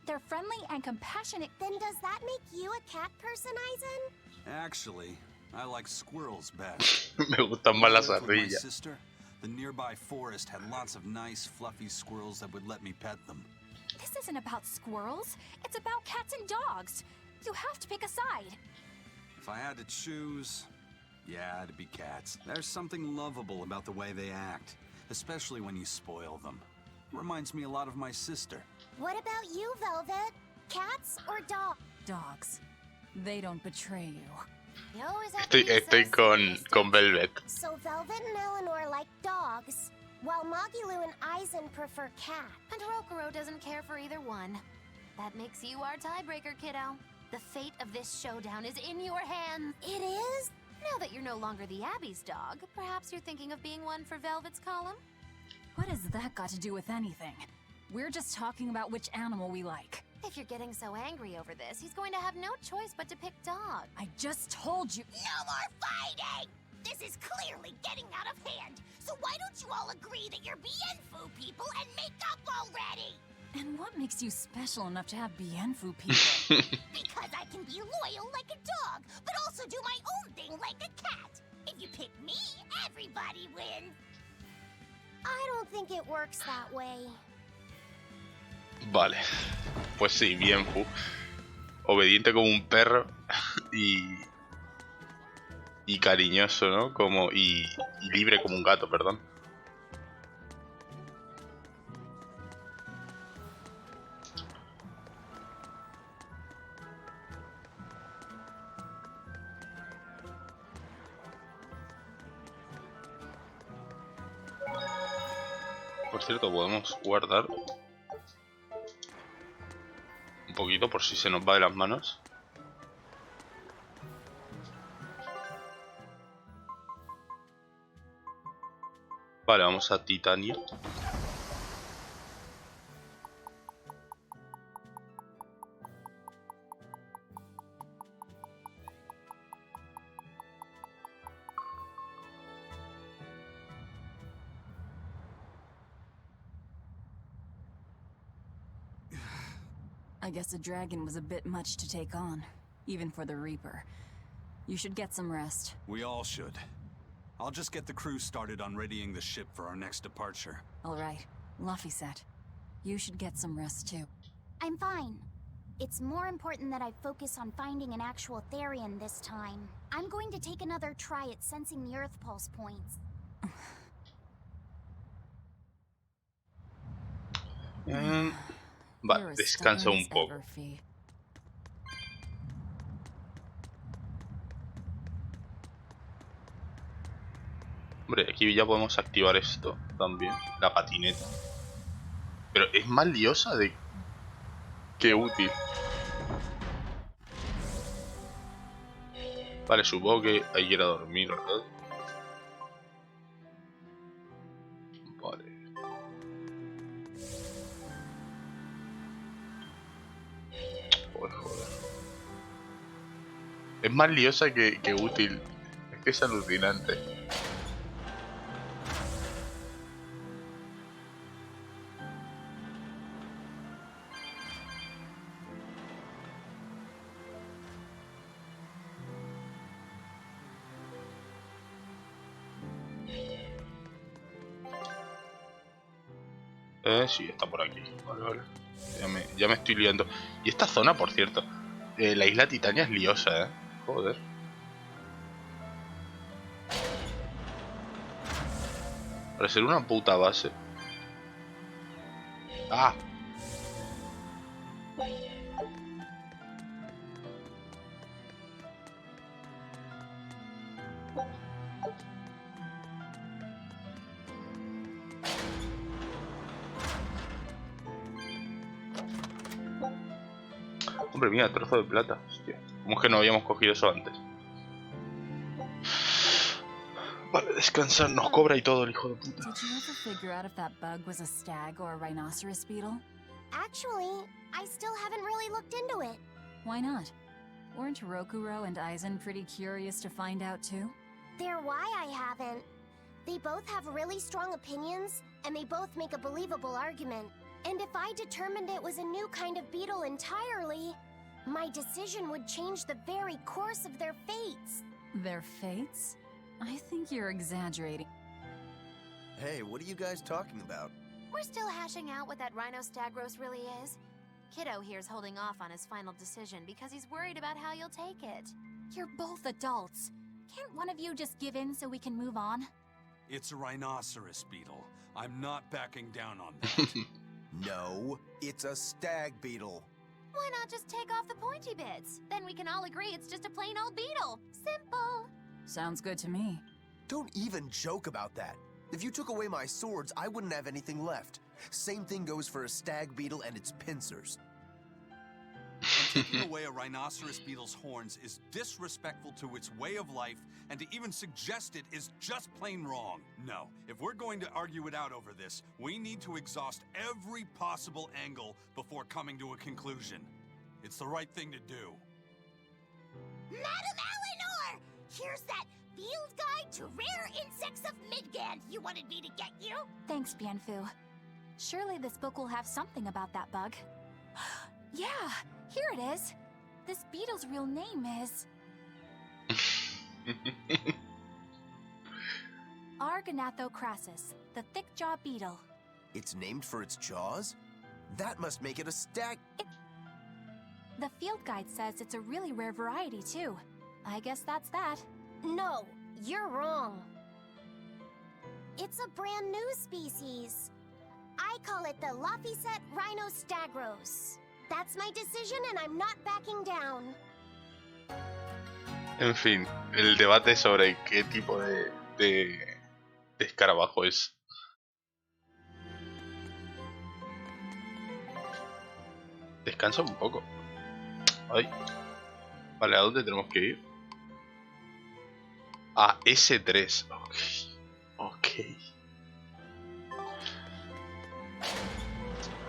They're friendly and compassionate. Then does that make you a cat person, Eisen? Actually, I like squirrels best. Me gustan más las With my ardillas. sister, the nearby forest had lots of nice, fluffy squirrels that would let me pet them. This isn't about squirrels. It's about cats and dogs. You have to pick a side. If I had to choose, yeah, it'd be cats. There's something lovable about the way they act, especially when you spoil them. Reminds me a lot of my sister. What about you, Velvet? Cats or dogs? Dogs. They don't betray you. You always have to be Estoy so con Velvet. So Velvet and Eleanor like dogs, while Mogiloo and Eisen prefer cat. And Rokuro doesn't care for either one. That makes you our tiebreaker, kiddo. The fate of this showdown is in your hands. It is? Now that you're no longer the Abbey's dog, perhaps you're thinking of being one for Velvet's column? What has that got to do with anything? We're just talking about which animal we like. If you're getting so angry over this, he's going to have no choice but to pick dog. I just told you. No more fighting! This is clearly getting out of hand. So why don't you all agree that you're Bienfu people and make up already? And what makes you special enough to have Bienfu people? Because I can be loyal like a dog, but also do my own thing like a cat. If you pick me, everybody wins. I don't think it works that way. Vale. Pues sí, Bienfu. Obediente como un perro y cariñoso, ¿no? Y libre como un gato, perdón. Por cierto, podemos guardar un poquito por si se nos va de las manos. Vale, vamos a titanio. I guess a dragon was a bit much to take on, even for the Reaper. You should get some rest. We all should. I'll just get the crew started on readying the ship for our next departure. All right, Laphicet, you should get some rest too. I'm fine. It's more important that I focus on finding an actual therion this time. I'm going to take another try at sensing the Earth Pulse points. Vale, descansa un poco. Hombre, aquí ya podemos activar esto también, la patineta. Pero es más liosa de que útil. Vale, supongo que hay que ir a dormir, ¿verdad? Vale. Joder. Es más liosa que útil. Es que es alucinante. Sí, está por aquí. Vale. Ya me estoy liando. Y esta zona, por cierto, la isla Titania es liosa, Joder. Para ser una puta base. ¡Ah! Hombre, mira, trozo de plata. Hostia. ¿Cómo es que no habíamos cogido eso antes? Vale, descansar. Nos cobra y todo el hijo de puta. Did you ever figure out if that bug was a stag or a rhinoceros beetle? Actually, I still haven't really looked into it. Why not? Weren't Rokuro and Aizen pretty curious to find out too? They're why I haven't. They both have really strong opinions, and they both make a believable argument. And if I determined it was a new kind of beetle entirely, my decision would change the very course of their fates. Their fates? I think you're exaggerating. Hey, what are you guys talking about? We're still hashing out what that Rhino-Stagros really is. Kiddo here's holding off on his final decision because he's worried about how you'll take it. You're both adults. Can't one of you just give in so we can move on? It's a rhinoceros beetle. I'm not backing down on that. No, it's a stag beetle. Why not just take off the pointy bits? Then we can all agree it's just a plain old beetle. Simple. Sounds good to me. Don't even joke about that. If you took away my swords, I wouldn't have anything left. Same thing goes for a stag beetle and its pincers. And taking away a rhinoceros beetle's horns is disrespectful to its way of life, and to even suggest it is just plain wrong. No, if we're going to argue it out over this, we need to exhaust every possible angle before coming to a conclusion. It's the right thing to do. Madam Eleanor! Here's that field guide to rare insects of Midgand you wanted me to get you. Thanks, Bienfu. Surely this book will have something about that bug. Yeah, here it is. This beetle's real name is... Argonathocrassus, the thick-jaw beetle. It's named for its jaws? That must make it a stag... The field guide says it's a really rare variety, too. I guess that's that. No, you're wrong. It's a brand new species. I call it the Laphicet Rhino-Stagros. That's my decision and I'm not backing down. En fin, el debate sobre qué tipo de escarabajo es. Descansa un poco. Ay. Vale, ¿a dónde tenemos que ir? A S3. Ok.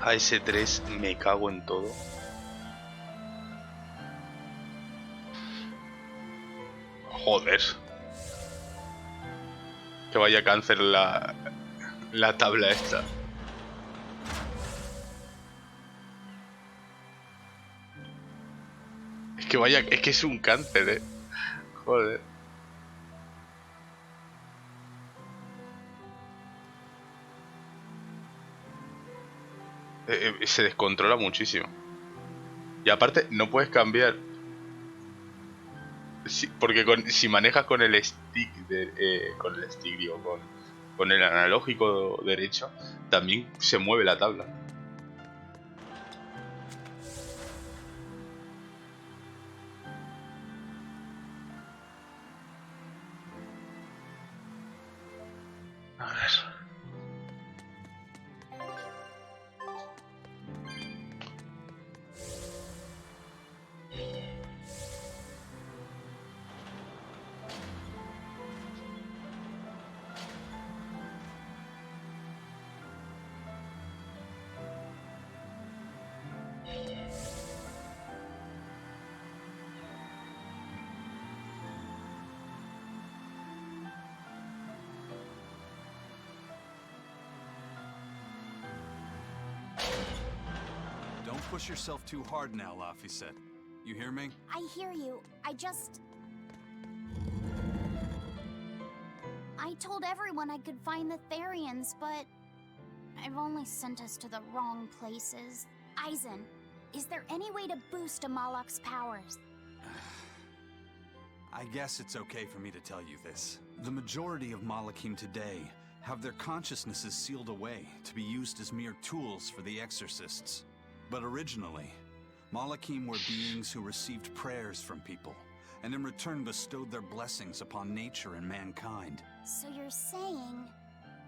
A S3 me cago en todo. Joder. Que vaya cáncer la tabla esta. Es que es un cáncer, Joder. Se descontrola muchísimo. Y aparte no puedes cambiar. Sí, porque si manejas con el stick con el stick, digo, con el analógico derecho, también se mueve la tabla. A ver. Don't push yourself too hard now, Laphicet. You hear me? I hear you. I told everyone I could find the Therions, but I've only sent us to the wrong places. Eisen, is there any way to boost Amalok's powers? I guess it's okay for me to tell you this. The majority of Malachim today have their consciousnesses sealed away to be used as mere tools for the exorcists. But originally, Malachim were beings who received prayers from people, and in return bestowed their blessings upon nature and mankind. So you're saying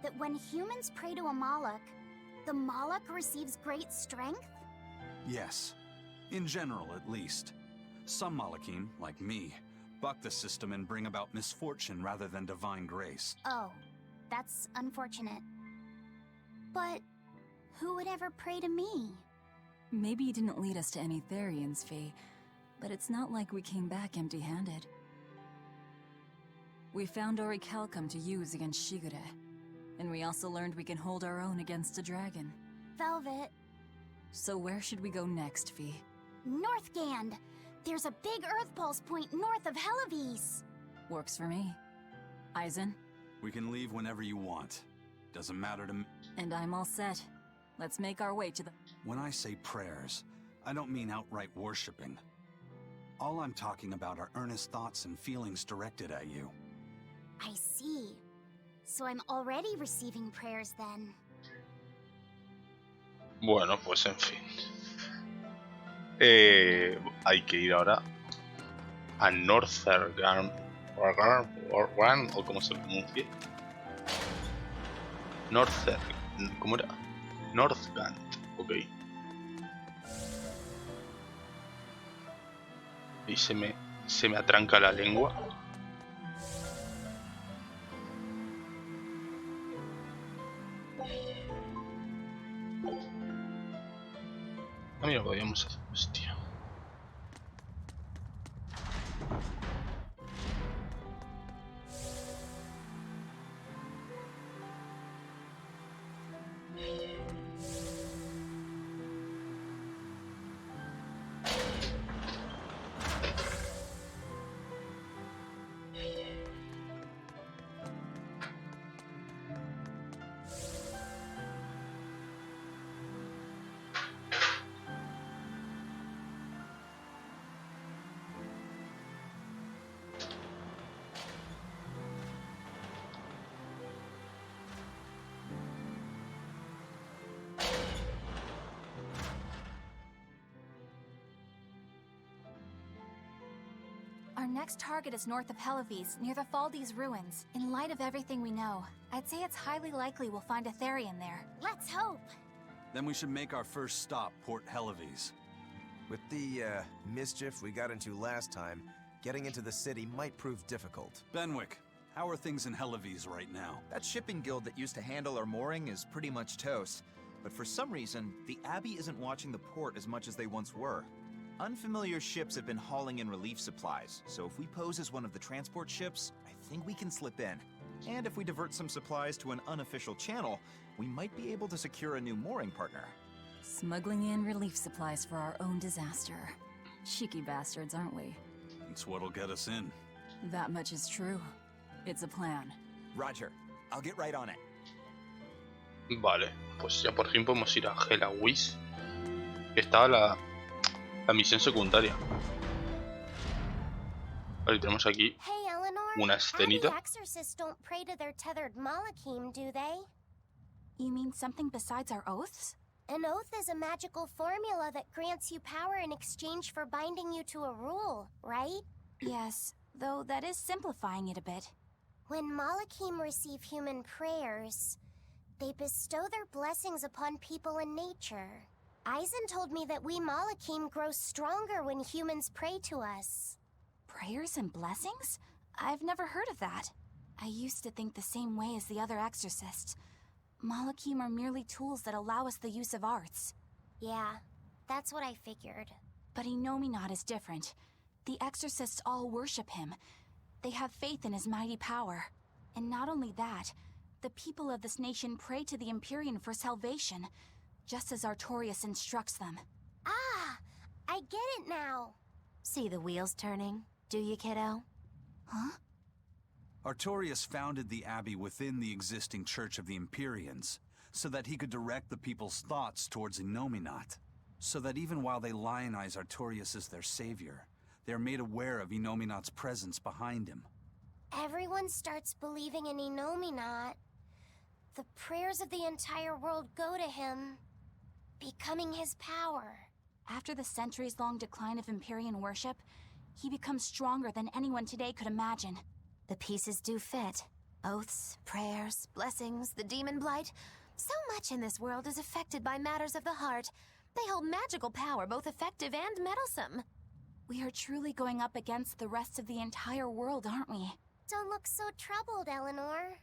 that when humans pray to a Malak, the Malak receives great strength? Yes, in general at least. Some Malachim, like me, buck the system and bring about misfortune rather than divine grace. Oh, that's unfortunate. But who would ever pray to me? Maybe you didn't lead us to any Therions, Fee, but it's not like we came back empty-handed. We found Orichalcum to use against Shigure, and we also learned we can hold our own against a dragon. Velvet. So where should we go next, Fee? Northgand! There's a big Earth Pulse point north of Hellawes. Works for me. Eisen? We can leave whenever you want. Doesn't matter to me. And I'm all set. Let's make our way to the... When I say prayers, I don't mean outright worshipping. All I'm talking about are earnest thoughts and feelings directed at you. I see. So I'm already receiving prayers then. Bueno, pues en fin. Hay que ir ahora a Northern, o como se pronuncie. Northern, ¿cómo era? Northgand, ok. Y se me atranca la lengua. Ah, mira, podríamos hacer, hostia. Our next target is north of Hellawes, near the Faldies ruins. In light of everything we know, I'd say it's highly likely we'll find a Therion there. Let's hope. Then we should make our first stop, Port Hellawes. With the, mischief we got into last time, getting into the city might prove difficult. Benwick, how are things in Hellawes right now? That shipping guild that used to handle our mooring is pretty much toast. But for some reason, the Abbey isn't watching the port as much as they once were. Unfamiliar ships have been hauling in relief supplies, so if we pose as one of the transport ships, I think we can slip in. And if we divert some supplies to an unofficial channel, we might be able to secure a new mooring partner. Smuggling in relief supplies for our own disaster. Cheeky bastards, aren't we? It's what'll get us in. That much is true. It's a plan. Roger. I'll get right on it. Vale, pues ya por fin podemos ir a Hellawes. Estaba la misión secundaria. Vale, tenemos aquí. Hey, Eleanor. una escenita. Abby exorcists don't pray to their tethered Malachim, do they? You mean something besides our oaths? An oath is a magical formula that grants you power in exchange for binding you to a rule, right? Yes, though that is simplifying it a bit. When Malachim receive human prayers, they bestow their blessings upon people and nature. Eisen told me that we Malachim grow stronger when humans pray to us. Prayers and blessings? I've never heard of that. I used to think the same way as the other exorcists. Malachim are merely tools that allow us the use of arts. Yeah, that's what I figured. But Innominat is different. The exorcists all worship him. They have faith in his mighty power. And not only that, the people of this nation pray to the Empyrean for salvation, just as Artorias instructs them. Ah, I get it now. See the wheels turning, do you, kiddo? Huh? Artorias founded the Abbey within the existing Church of the Empyreans, so that he could direct the people's thoughts towards Innominat. So that even while they lionize Artorias as their savior, they're made aware of Innominat's presence behind him. Everyone starts believing in Innominat. The prayers of the entire world go to him, becoming his power. After the centuries-long decline of Empyrean worship, he becomes stronger than anyone today could imagine. The pieces do fit. Oaths, prayers, blessings, the demon blight. So much in this world is affected by matters of the heart. They hold magical power, both effective and meddlesome. We are truly going up against the rest of the entire world, aren't we? Don't look so troubled, Eleanor.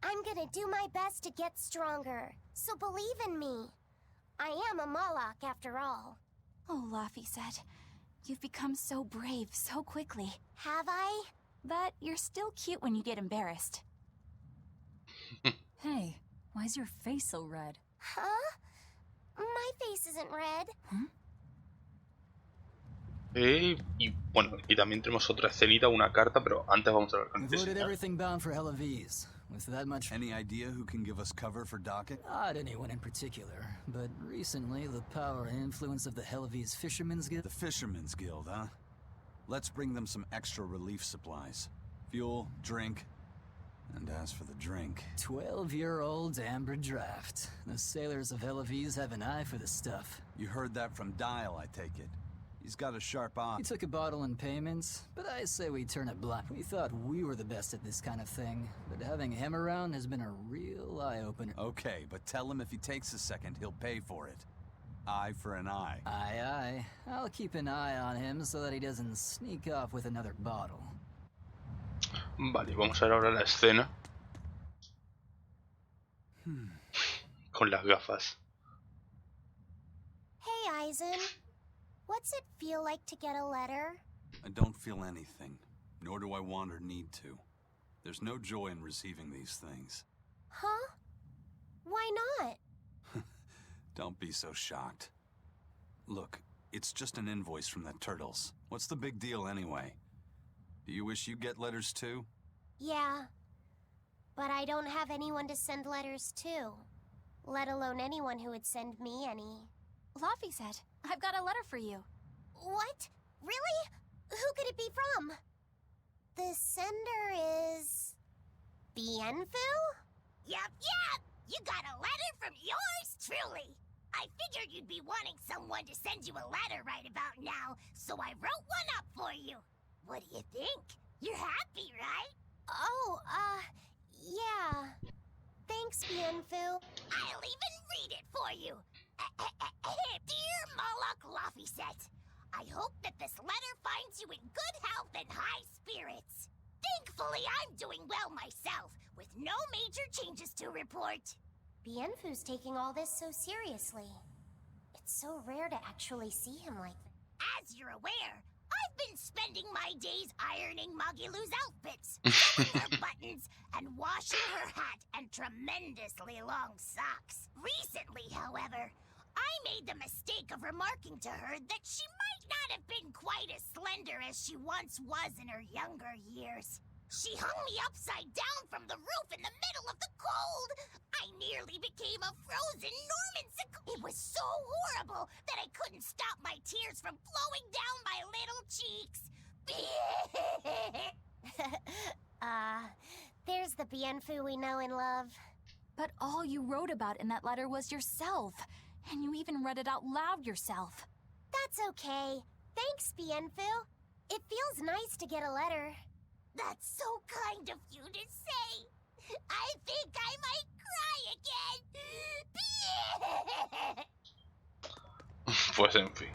I'm gonna do my best to get stronger, so believe in me. I am a Malak, after all. Oh, Laphicet, you've become so brave so quickly. Have I? But you're still cute when you get embarrassed. Hey, why's your face so red? Huh? My face isn't red. Y bueno, aquí también tenemos otra escenita, una carta, pero antes vamos a ver con We've loaded everything bound for Hellawes. With that much... Any idea who can give us cover for docket? Not anyone in particular, but recently the power and influence of the Hellawes Fishermen's Guild... The Fishermen's Guild, huh? Let's bring them some extra relief supplies. Fuel, drink, and as for the drink... 12-year-old amber draft. The sailors of Hellawes have an eye for the stuff. You heard that from Dial, I take it. He's got a sharp eye. He took a bottle in payments, but I say we turn it blind. We thought we were the best at this kind of thing, but having him around has been a real eye-opener. Okay, but tell him if he takes a second, he'll pay for it. Eye for an eye. Aye, aye. I'll keep an eye on him so that he doesn't sneak off with another bottle. Vale, vamos a ver ahora la escena. Con las gafas. Hey, Eisen. What's it feel like to get a letter? I don't feel anything, nor do I want or need to. There's no joy in receiving these things. Huh? Why not? Don't be so shocked. Look, it's just an invoice from the Turtles. What's the big deal anyway? Do you wish you get letters too? Yeah. But I don't have anyone to send letters to. Let alone anyone who would send me any. Laphicet, I've got a letter for you. What? Really? Who could it be from? The sender is... Bienfu? Yup. You got a letter from yours truly. I figured you'd be wanting someone to send you a letter right about now, so I wrote one up for you. What do you think? You're happy, right? Oh, yeah. Thanks, Bienfu. I'll even read it for you. Dear Malak Laphicet, I hope that this letter finds you in good health and high spirits. Thankfully, I'm doing well myself, with no major changes to report. Bienfu's taking all this so seriously. It's so rare to actually see him like that. As you're aware, I've been spending my days ironing Magilu's outfits, sewing her buttons, and washing her hat and tremendously long socks. Recently, however, I made the mistake of remarking to her that she might not have been quite as slender as she once was in her younger years. She hung me upside down from the roof in the middle of the cold. I nearly became a frozen Norman. It was so horrible that I couldn't stop my tears from flowing down my little cheeks. There's the Bienfu we know and love. But all you wrote about in that letter was yourself. And you even read it out loud yourself. That's okay. Thanks, Bienfu. It feels nice to get a letter. That's so kind of you to say. I think I might cry again. Pues en fin.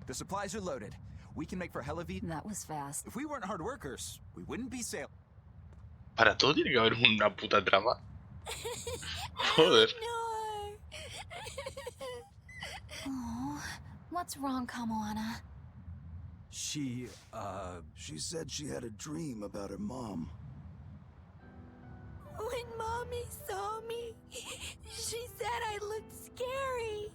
The supplies are loaded. We can make for Hellawes. That was fast. If we weren't hard workers, we wouldn't be sailing. Para todo tiene que haber una puta trama. Joder. Oh, what's wrong, Kamoana? She said she had a dream about her mom. When Mommy saw me, she said I looked scary.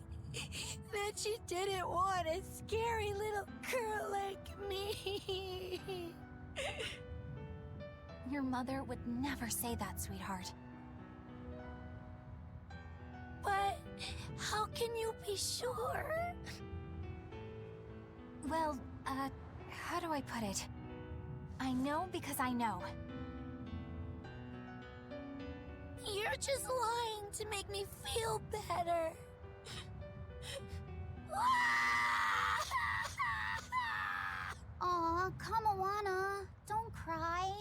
That she didn't want a scary little girl like me. Your mother would never say that, sweetheart. But how can you be sure? Well, how do I put it? I know because I know. You're just lying to make me feel better. Aw, Kamoana, don't cry.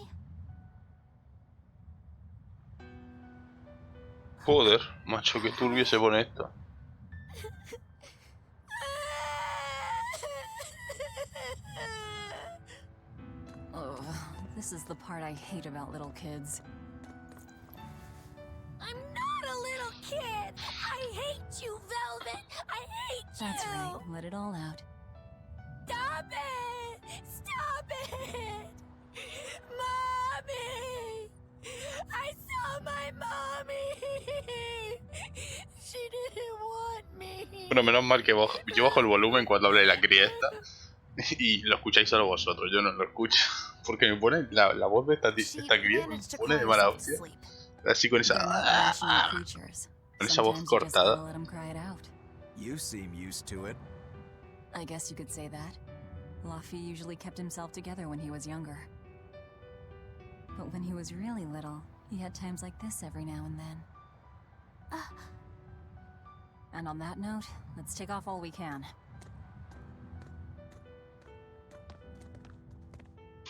Joder, macho, que turbio se pone esto. Oh, this is the part I hate about little kids. I'm not a little kid. I hate you, Velvet. I hate you. That's right, let it all out. Stop it! Stop it! Mommy! I saw my mommy! She didn't want me. Bueno, menos mal que yo bajo el volumen cuando habla de la cría esta. Y lo escucháis solo vosotros, yo no lo escucho. Porque me pone la voz de esta cría, me pone de mala hostia. Así con esa voz cortada. You seem used to it. I guess you could say that. Laphicet usually kept himself together when he was younger. But when he was really little, he had times like this every now and then. And on that note, let's take off all we can.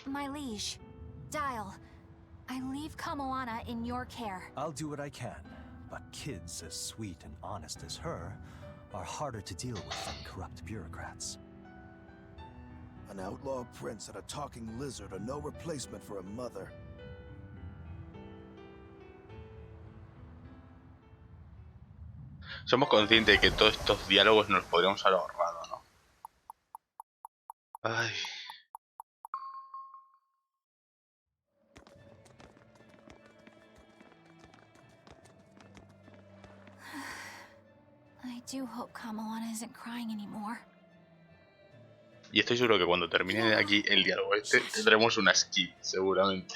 My liege, Dial, I leave Kamoana in your care. I'll do what I can, but kids as sweet and honest as her are harder to deal with than corrupt bureaucrats. An outlaw prince and a talking lizard are no replacement for a mother. Somos conscientes de que todos estos diálogos nos los podríamos haber ahorrado, ¿no? Ay. I do hope Kamoana isn't crying anymore. Y estoy seguro que cuando termine aquí el diálogo este, tendremos una skip, seguramente.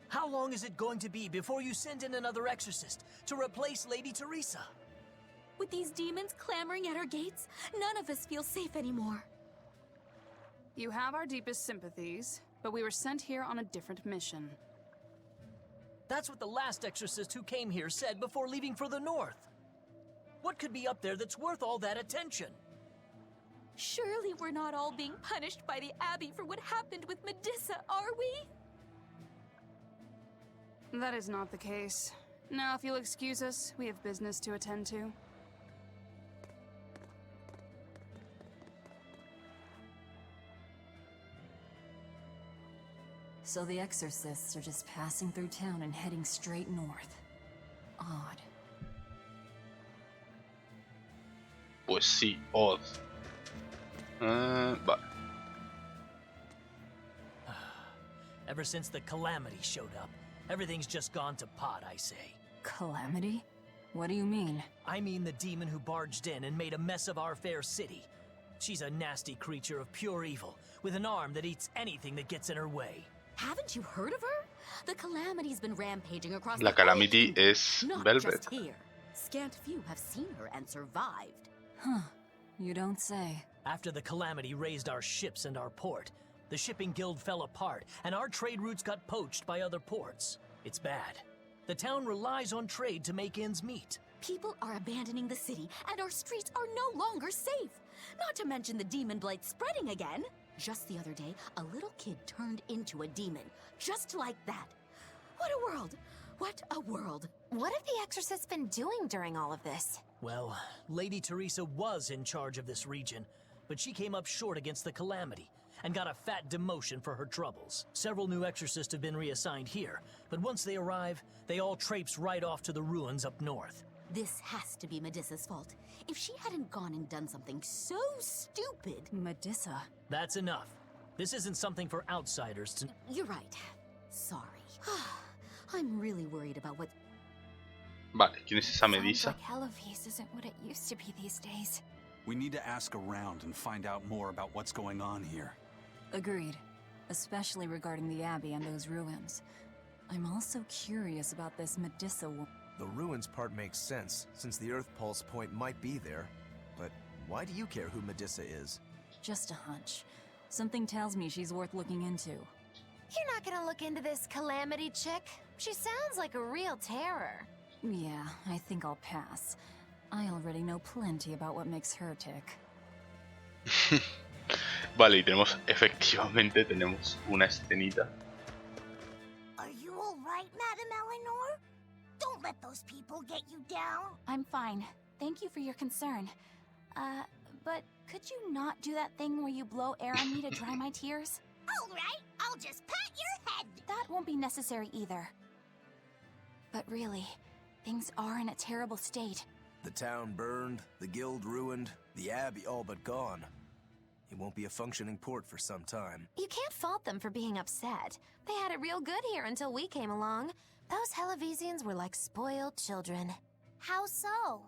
How long is it going to be before you send in another exorcist to replace Lady Teresa? With these demons clamoring at our gates, none of us feel safe anymore. You have our deepest sympathies, but we were sent here on a different mission. That's what the last exorcist who came here said before leaving for the north. What could be up there that's worth all that attention? Surely we're not all being punished by the Abbey for what happened with Medusa, are we? That is not the case. Now, if you'll excuse us, we have business to attend to. So the exorcists are just passing through town and heading straight north. Odd. Pues sí, odd. Vale. Ever since the Calamity showed up, everything's just gone to pot, I say. Calamity? What do you mean? I mean the demon who barged in and made a mess of our fair city. She's a nasty creature of pure evil, with an arm that eats anything that gets in her way. Haven't you heard of her? The Calamity's been rampaging across La the Calamity es not Velvet. just here. Scant few have seen her and survived. Huh. You don't say. After the Calamity raised our ships and our port, The shipping guild fell apart, and our trade routes got poached by other ports. It's bad. The town relies on trade to make ends meet. People are abandoning the city, and our streets are no longer safe. Not to mention the demon blight spreading again. Just the other day, a little kid turned into a demon. Just like that. What a world! What a world! What have the exorcists been doing during all of this? Well, Lady Teresa was in charge of this region, but she came up short against the calamity and got a fat demotion for her troubles. Several new exorcists have been reassigned here, but once they arrive, they all traipse right off to the ruins up north. This has to be Medissa's fault. If she hadn't gone and done something so stupid... Medissa? That's enough. This isn't something for outsiders to... You're right. Sorry. I'm really worried about what... Vale, ¿quién es esa Medissa? Like Hellawes isn't what it used to be these days. We need to ask around and find out more about what's going on here. Agreed. Especially regarding the Abbey and those ruins. I'm also curious about this Medissa woman. The ruins part makes sense, since the Earth Pulse point might be there. But why do you care who Medissa is? Just a hunch. Something tells me she's worth looking into. You're not gonna look into this calamity chick? She sounds like a real terror. Yeah, I think I'll pass. I already know plenty about what makes her tick. Vale, y efectivamente tenemos una escenita. Are you all right, Madam Eleanor? Don't let those people get you down. I'm fine. Thank you for your concern. But could you not do that thing where you blow air on me to dry my tears? All right, I'll just pat your head. That won't be necessary either. But really, things are in a terrible state. The town burned, the guild ruined, the abbey all but gone. It won't be a functioning port for some time. You can't fault them for being upset. They had it real good here until we came along. Those Hellawesians were like spoiled children. How so?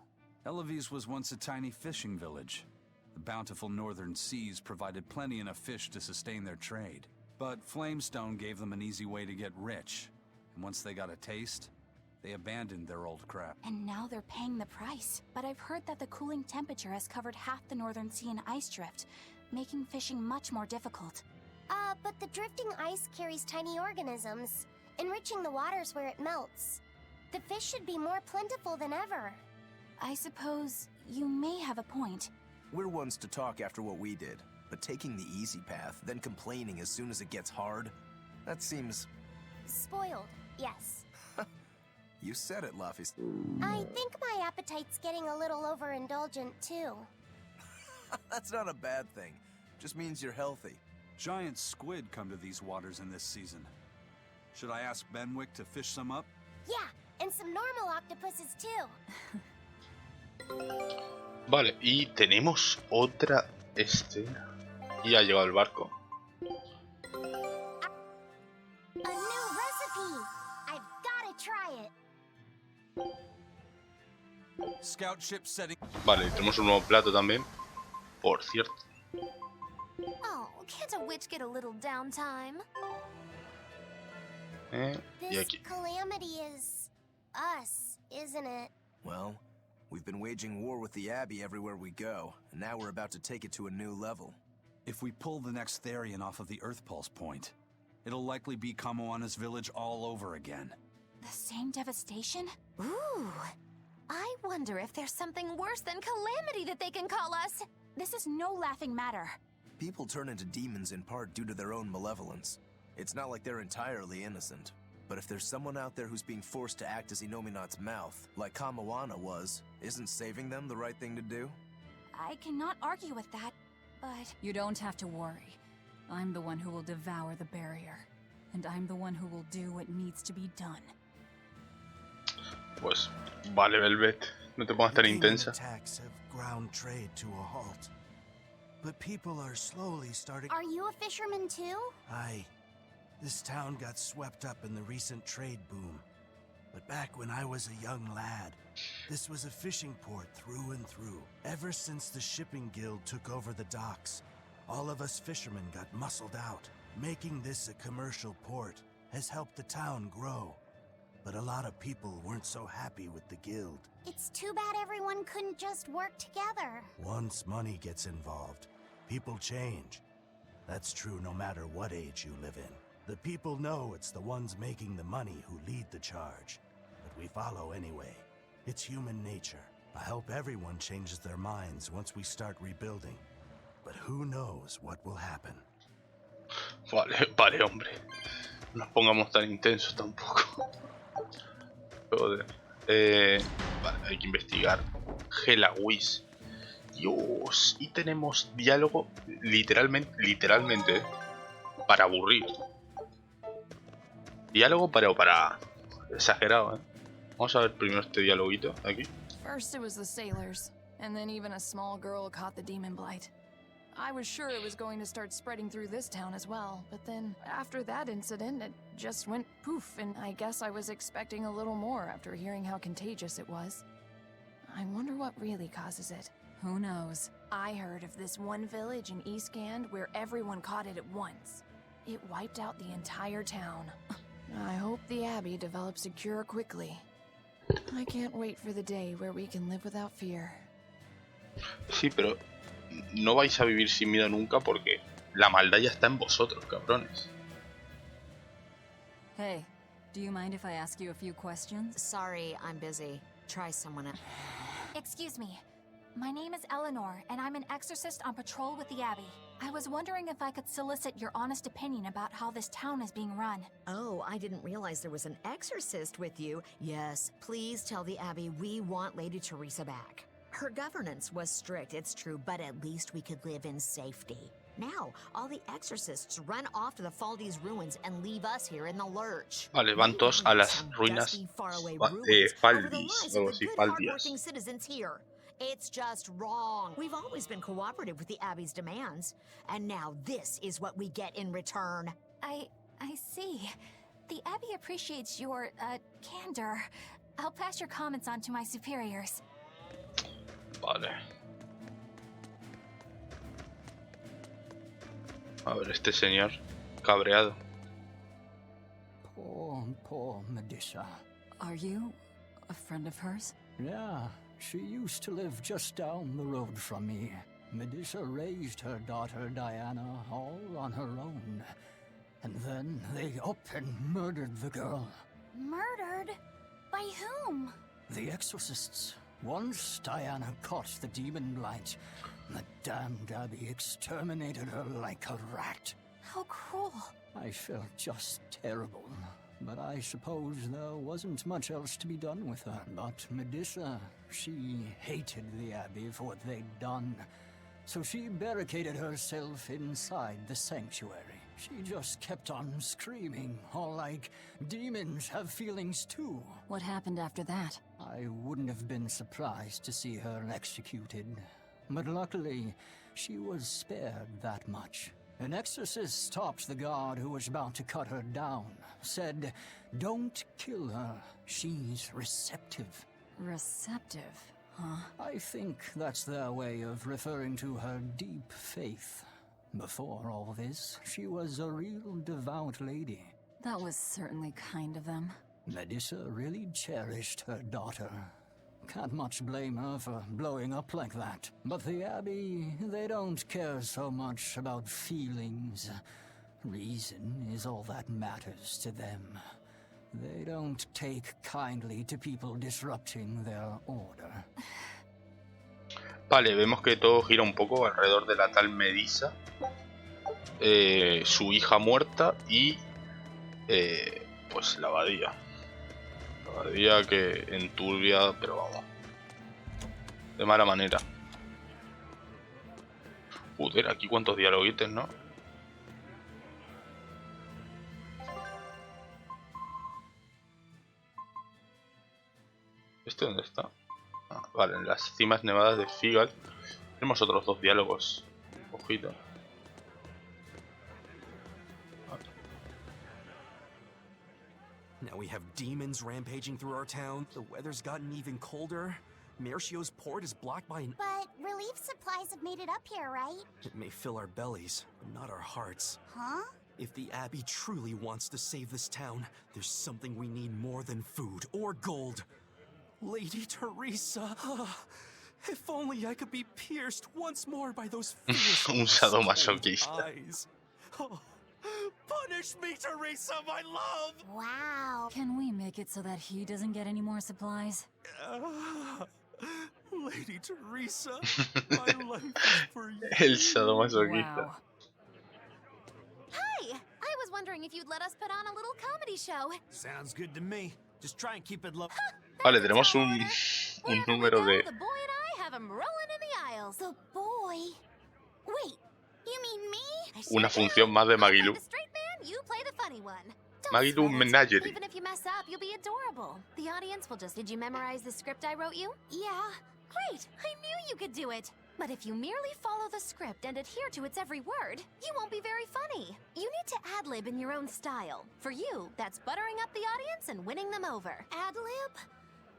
Hellawes was once a tiny fishing village. The bountiful northern seas provided plenty enough fish to sustain their trade. But Flamestone gave them an easy way to get rich. And once they got a taste, they abandoned their old crap. And now they're paying the price. But I've heard that the cooling temperature has covered half the northern sea in ice drift, making fishing much more difficult. But the drifting ice carries tiny organisms, enriching the waters where it melts. The fish should be more plentiful than ever. I suppose you may have a point. We're ones to talk after what we did, but taking the easy path, then complaining as soon as it gets hard, that seems... Spoiled, yes. You said it, Laphicet. I think my appetite's getting a little overindulgent, too. That's not a bad thing. Just means you're healthy. Giant squid come to these waters in this season. Should I ask Benwick to fish some up? Yeah, and some normal octopuses, too. Vale, y tenemos otra escena. Y ha llegado el barco. A new recipe! I've gotta try it. Scout ship setting. Vale, tenemos un nuevo plato también. Por cierto. Oh, can't a witch get a little downtime? Y This aquí. calamity is... us, isn't it? Well, we've been waging war with the Abbey everywhere we go, and now we're about to take it to a new level. If we pull the next therion off of the Earth Pulse point, it'll likely be Kamoana's village all over again. The same devastation? Ooh, I wonder if there's something worse than calamity that they can call us. This is no laughing matter. People turn into demons in part due to their own malevolence. It's not like they're entirely innocent. But if there's someone out there who's being forced to act as Inominat's mouth, like Kamoana was, isn't saving them the right thing to do? I cannot argue with that, but... You don't have to worry. I'm the one who will devour the barrier. And I'm the one who will do what needs to be done. Pues vale, Velvet. No te pongas tan intensa. Attacks have ground trade to a halt. But people are slowly starting... Are you a fisherman, too? Aye. This town got swept up in the recent trade boom. But back when I was a young lad, this was a fishing port through and through. Ever since the shipping guild took over the docks, all of us fishermen got muscled out. Making this a commercial port has helped the town grow. But a lot of people weren't so happy with the guild. It's too bad everyone couldn't just work together. Once money gets involved, people change. That's true no matter what age you live in. The people know it's the ones making the money who lead the charge, but we follow anyway. It's human nature. I hope everyone changes their minds once we start rebuilding, but who knows what will happen. Vale, hombre. No nos pongamos tan intensos tampoco. Joder. Vale, hay que investigar. Hellawes. Dios. Y tenemos diálogo literalmente para aburrir. Diálogo para exagerado, ¿eh? Vamos a ver primero este dialoguito aquí. First it was the sailors, and then even a small girl caught the demon blight. I was sure it was going to start spreading through this town as well, but then after that incident, it just went poof, and I guess I was expecting a little more after hearing how contagious it was. I wonder what really causes it. Who knows? I heard of this one village in East Gand where everyone caught it at once. It wiped out the entire town. I hope the Abbey develops a cure quickly. I can't wait for the day where we can live without fear. Sí, pero no vais a vivir sin miedo nunca porque la maldad ya está en vosotros, cabrones. Hey, do you mind if I ask you a few questions? Sorry, I'm busy. Try someone else. Excuse me. My name is Eleanor, and I'm an exorcist on patrol with the Abbey. I was wondering if I could solicit your honest opinion about how this town is being run. Oh, I didn't realize there was an exorcist with you. Yes, please tell the Abbey we want Lady Teresa back. Her governance was strict, it's true, but at least we could live in safety. Now, all the exorcists run off to the Faldies ruins and leave us here in the lurch. Vale, van todos a las ruinas Faldies, o sí, Faldies. Citizens here. It's just wrong. We've always been cooperative with the Abbey's demands, and now this is what we get in return. I see. The Abbey appreciates your, candor. I'll pass your comments on to my superiors. Vale. A ver, este señor cabreado. Poor Medusa. Are you a friend of hers? Yeah, she used to live just down the road from me. Medusa raised her daughter Diana all on her own. And then they up and murdered the girl. Murdered? By whom? The exorcists. Once Diana caught the demon blight, the damned Abbey exterminated her like a rat. How cruel. I felt just terrible, but I suppose there wasn't much else to be done with her. But Medusa, she hated the Abbey for what they'd done, so she barricaded herself inside the sanctuary. She just kept on screaming, all like, demons have feelings too. What happened after that? I wouldn't have been surprised to see her executed. But luckily, she was spared that much. An exorcist stopped the guard who was about to cut her down. Said, don't kill her. She's receptive. Receptive, huh? I think that's their way of referring to her deep faith. Before all this, she was a real devout lady. That was certainly kind of them. Medusa really cherished her daughter. Can't much blame her for blowing up like that. But the Abbey, they don't care so much about feelings. Reason is all that matters to them. They don't take kindly to people disrupting their order. Vale, vemos que todo gira un poco alrededor de la tal Medusa, su hija muerta y pues la abadía. La abadía que enturbia, pero vamos, de mala manera. Joder, aquí cuántos dialoguites, ¿no? ¿Este dónde está? Ah, vale, en las cimas nevadas de Figal tenemos otros dos diálogos. Ojito. Now we have demons rampaging through our town. The weather's gotten even colder. Mercio's port is blocked by an... But relief supplies have made it up here, right? It may fill our bellies, but not our hearts. Huh? If the Abbey truly wants to save this town, there's something we need more than food or gold. Lady Teresa, if only I could be pierced once more by those fierce Un sadomasoquista. eyes. Oh, punish me, Teresa, my love! Wow. Can we make it so that he doesn't get any more supplies? Lady Teresa, my life is for you. El sadomasoquista. Wow. Hi! I was wondering if you'd let us put on a little comedy show. Sounds good to me. Just try and keep it low. Vale, tenemos un número de... The boy and I have him rolling in the aisles. The boy? Wait, you mean me? Una función más de Magilu. The straight man, you play the funny one. Magilu Menagerie. Even if you mess up, you'll be adorable. The audience will just... Did you memorize the script I wrote you? Yeah. Great! I knew you could do it! But if you merely follow the script and adhere to its every word, you won't be very funny. You need to ad-lib in your own style. For you, that's buttering up the audience and winning them over. Ad-lib?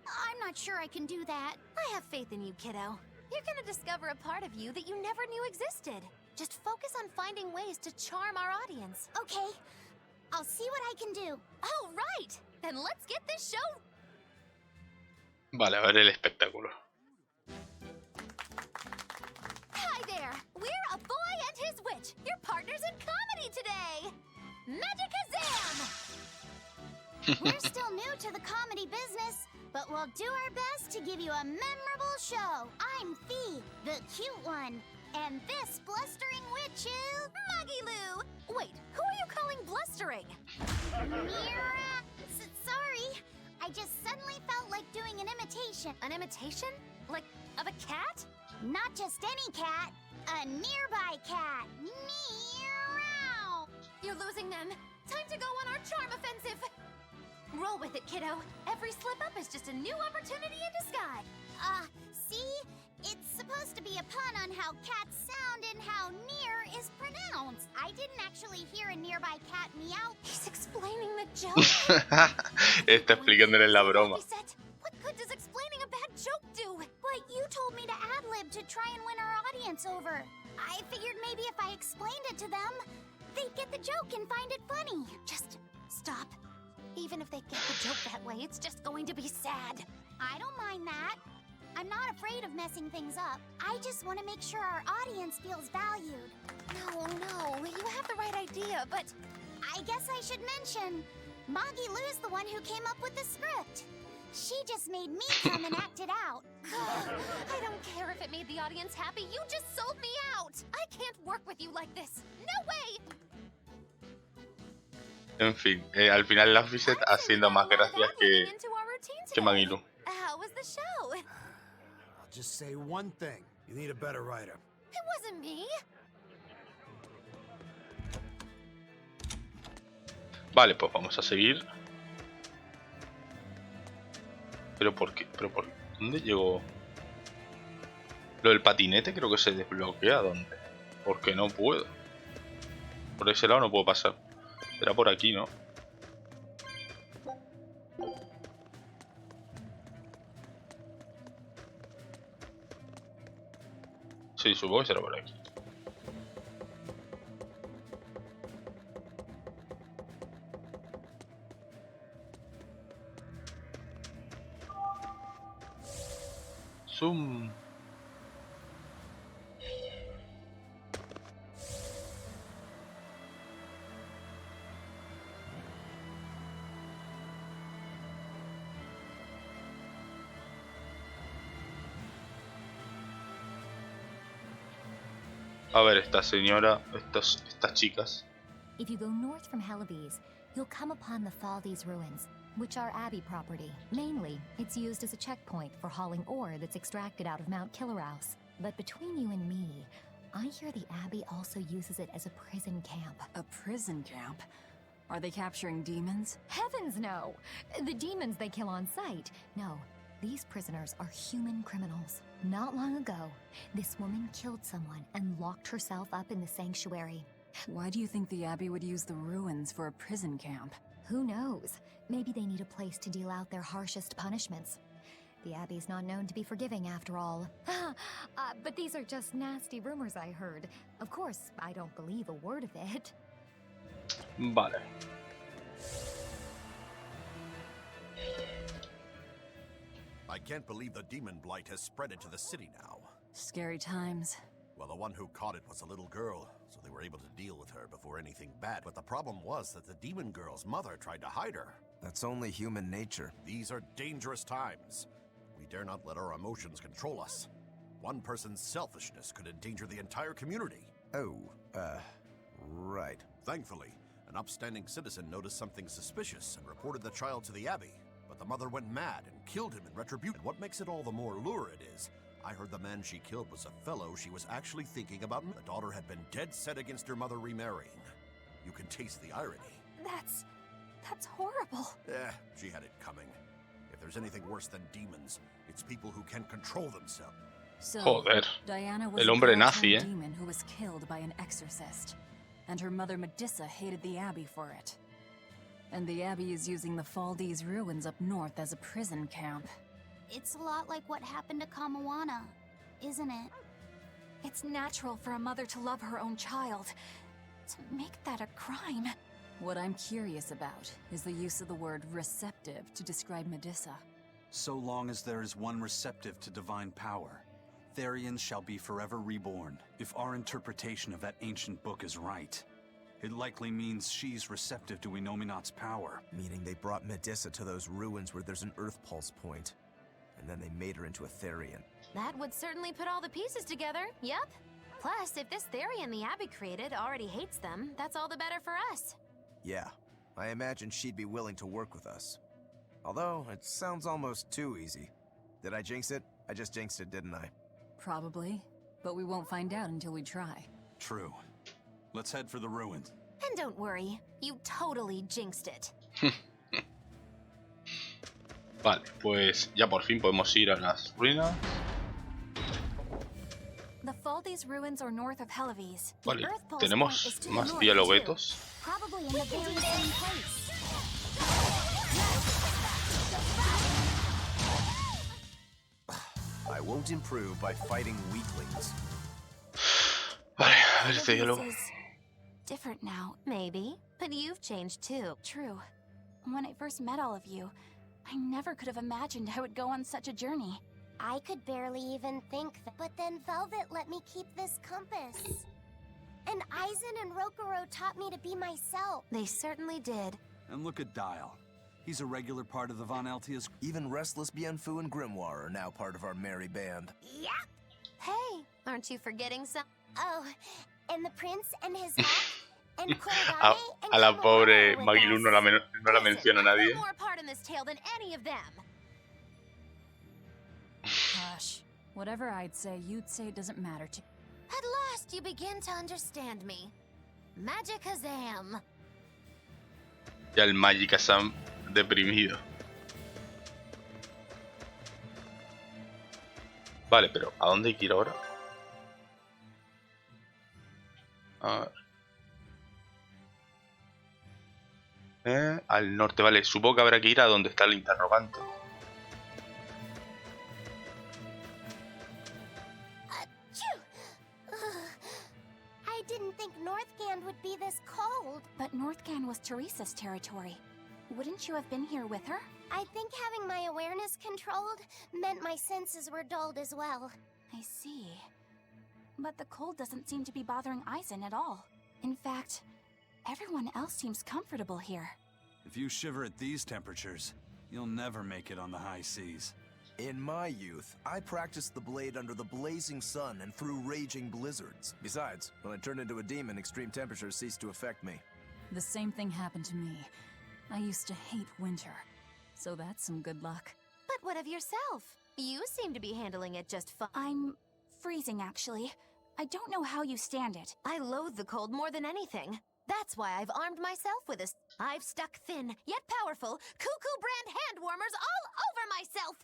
I'm not sure I can do that. I have faith in you, kiddo. You're gonna discover a part of you that you never knew existed. Just focus on finding ways to charm our audience. Okay. I'll see what I can do. All right! Then let's get this show... Vale, a ver el espectáculo. Hi there! We're a boy and his witch, your partners in comedy today! Magicazam! We're still new to the comedy business, but we'll do our best to give you a memorable show. I'm Fee, the cute one, and this blustering witch is... Magilu! Wait, who are you calling blustering? Mira! Sorry, I just suddenly felt like doing an imitation. An imitation? Like, of a cat? Not just any cat, a nearby cat. Meow! You're losing them. Time to go on our charm offensive. Roll with it, kiddo. Every slip-up is just a new opportunity in disguise. See? It's supposed to be a pun on how cats sound and how near is pronounced. I didn't actually hear a nearby cat meow. He's explaining the joke. Está explicándole la broma. What good does explaining a bad joke do? But you told me to ad-lib to try and win our audience over. I figured maybe if I explained it to them, they'd get the joke and find it funny. Just stop. Even if they get the joke that way, it's just going to be sad. I don't mind that. I'm not afraid of messing things up. I just want to make sure our audience feels valued. No, you have the right idea, but... I guess I should mention, Magilu's the one who came up with the script. She just made me come and act it out. I don't care if it made the audience happy, you just sold me out! I can't work with you like this! No way! En fin, al final Laphicet haciendo más gracias que Magilu. How was the show? I'll just say one thing. You need a better writer. It wasn't me. Vale, pues vamos a seguir. ¿Pero por qué? ¿Dónde llegó? Lo del patinete creo que se desbloquea. ¿Dónde? Porque no puedo. Por ese lado no puedo pasar. Será por aquí, ¿no? Sí, supongo que será por aquí. Zoom. A ver, esta señora, estas chicas. If you go north from Hellawes, you'll come upon the Faldies ruins, which are Abbey property. Mainly, it's used as a checkpoint for hauling ore that's extracted out of Mount Killerhouse. But between you and me, I hear the Abbey also uses it as a prison camp. A prison camp? Are they capturing demons? Heavens no! The demons they kill on sight. No, these prisoners are human criminals. Not long ago, this woman killed someone and locked herself up in the sanctuary. Why do you think the Abbey would use the ruins for a prison camp? Who knows? Maybe they need a place to deal out their harshest punishments. The Abbey's not known to be forgiving after all. But these are just nasty rumors I heard. Of course, I don't believe a word of it. Vale. I can't believe the demon blight has spread into the city now. Scary times. Well, the one who caught it was a little girl, so they were able to deal with her before anything bad. But the problem was that the demon girl's mother tried to hide her. That's only human nature. These are dangerous times. We dare not let our emotions control us. One person's selfishness could endanger the entire community. Oh, right. Thankfully, an upstanding citizen noticed something suspicious and reported the child to the Abbey. But the mother went mad and killed him in retribution. What makes it all the more lurid is, I heard the man she killed was a fellow she was actually thinking about. The daughter had been dead set against her mother remarrying. You can taste the irony. That's horrible. She had it coming. If there's anything worse than demons, it's people who can't control themselves. So, Joder, Diana was el hombre a nazi, demon who was killed by an exorcist, and her mother Medissa hated the Abbey for it. And the Abbey is using the Faldies ruins up north as a prison camp. It's a lot like what happened to Kamawana, isn't it? It's natural for a mother to love her own child. To make that a crime. What I'm curious about is the use of the word receptive to describe Medissa. So long as there is one receptive to divine power, therions shall be forever reborn. If our interpretation of that ancient book is right, it likely means she's receptive to Inominat's power. Meaning they brought Medissa to those ruins where there's an Earth Pulse point, and then they made her into a therion. That would certainly put all the pieces together, yep. Plus, if this therion the Abbey created already hates them, that's all the better for us. Yeah, I imagine she'd be willing to work with us. Although, it sounds almost too easy. Did I jinx it? I just jinxed it, didn't I? Probably, but we won't find out until we try. True. Let's head for the ruins. And don't worry, you totally jinxed it. Vale, pues ya por fin podemos ir a las ruinas. The Faldies ruins are north of Hellawes. Vale, tenemos más dialoguetos. Probably in the very same place. I won't improve by fighting weaklings. Vale, a ver este diálogo. Different now. Maybe, but you've changed too. True. When I first met all of you, I never could have imagined I would go on such a journey. I could barely even think that. But then Velvet let me keep this compass. And Eisen and Rokuro taught me to be myself. They certainly did. And look at Dial. He's a regular part of the Von Altia's. Even Restless Bienfu and Grimoire are now part of our merry band. Yep. Hey, aren't you forgetting some? Oh, and the prince and his hawk, and A la pobre Magilu no la menciona nadie. More part in this tale than any of them. Hush. Whatever I'd say, you'd say it doesn't matter to. At last you begin to understand me. Magicazam. Ya el Magicazam deprimido. Vale, pero ¿a dónde hay que ir ahora? A ver. Al norte, vale. Supongo que habrá que ir a donde está el interrogante. I didn't think Northgand would be this cold. But Northgand was Teresa's territory. Wouldn't you have been here with her? I think having my awareness controlled meant my senses were dulled as well. I see. But the cold doesn't seem to be bothering Eisen at all. In fact, everyone else seems comfortable here. If you shiver at these temperatures, you'll never make it on the high seas. In my youth, I practiced the blade under the blazing sun and through raging blizzards. Besides, when I turned into a demon, extreme temperatures ceased to affect me. The same thing happened to me. I used to hate winter, so that's some good luck. But what of yourself? You seem to be handling it just fine. I'm freezing, actually. I don't know how you stand it. I loathe the cold more than anything. That's why I've armed myself with this. I've stuck thin, yet powerful, Cuckoo brand hand warmers all over myself.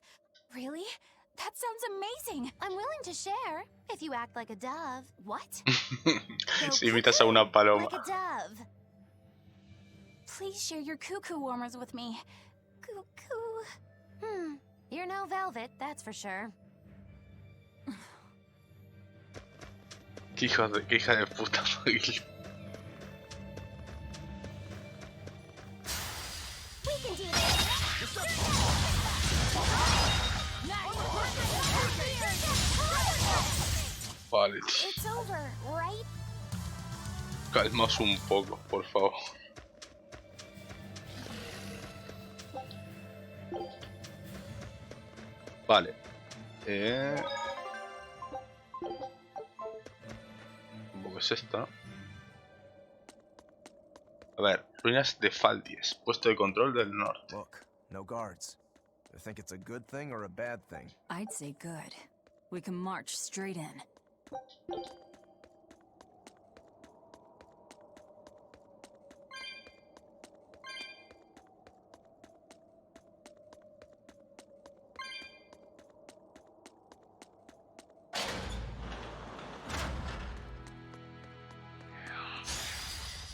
Really? That sounds amazing. I'm willing to share, if you act like a dove. What? Si imitas a una paloma. Like a dove. Please share your cuckoo warmers with me. Cuckoo. You're no velvet, that's for sure. Qué hija de puta, Magil. We can do this. Vale. It's over, right? Calmaos un poco, por favor. Vale. ¿Cómo es esta? A ver, Ruinas de Faldies, puesto de control del norte. Look, no guards. You think it's a good thing or a bad thing? I'd say good. We can march straight in.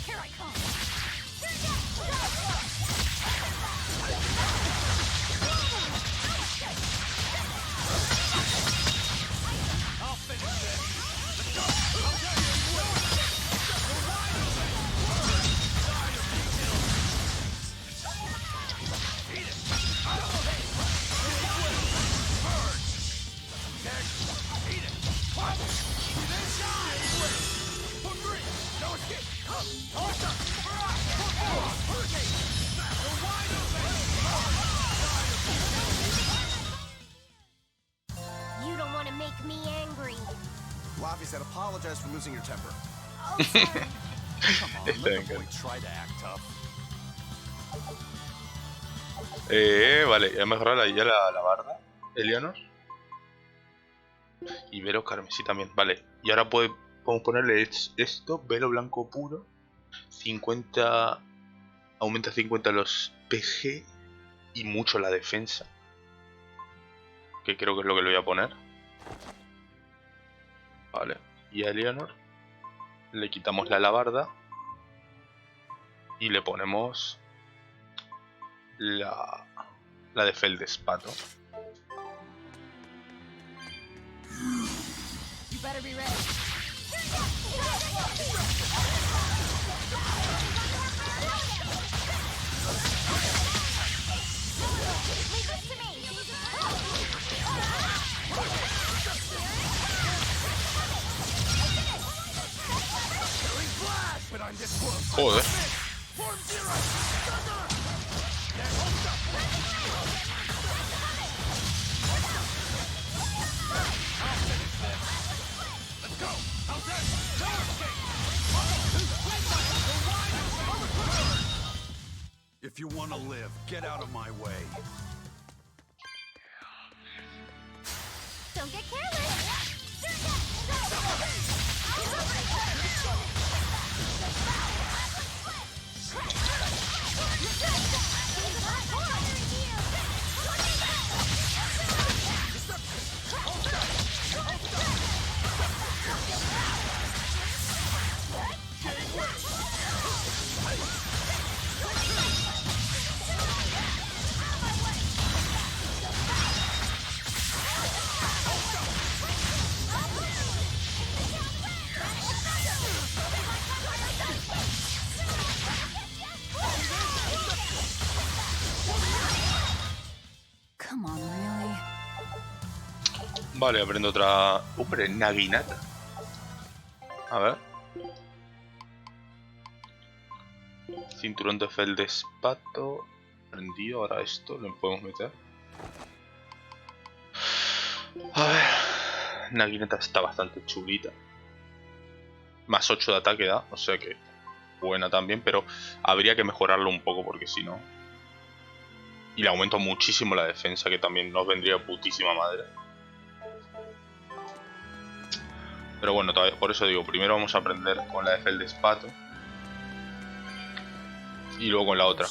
Here I come. I'll finish this. Let's go. Eat it. Eat it. What? For three. No escape. Awesome. For four. Hurricane. We're wide open. You don't want to make me angry. Laphicet, apologize for losing your temper. Come on, let the boy try to act tough. Vale, he mejorado ya la barda, Eleanor. Y velo carmesí también, vale. Y ahora podemos ponerle esto, velo blanco puro. 50... Aumenta 50 los PG y mucho la defensa. Que creo que es lo que le voy a poner. Vale, y a Eleanor le quitamos la alabarda y le ponemos la de feldespato. You better be ready. Leave this to me. Joder. If you want to live, get out of my way. Don't get careless. Come on, really? Vale, aprendo otra... Hombre, naginata. A ver. Cinturón de feldespato. Prendido, ahora esto lo podemos meter. A ver. Naginata está bastante chulita. Más 8 de ataque da, o sea que buena también, pero habría que mejorarlo un poco porque si no... Y le aumento muchísimo la defensa, que también nos vendría putísima madre. Pero bueno, todavía, por eso digo, primero vamos a aprender con la de feldespato. Y luego con la otra.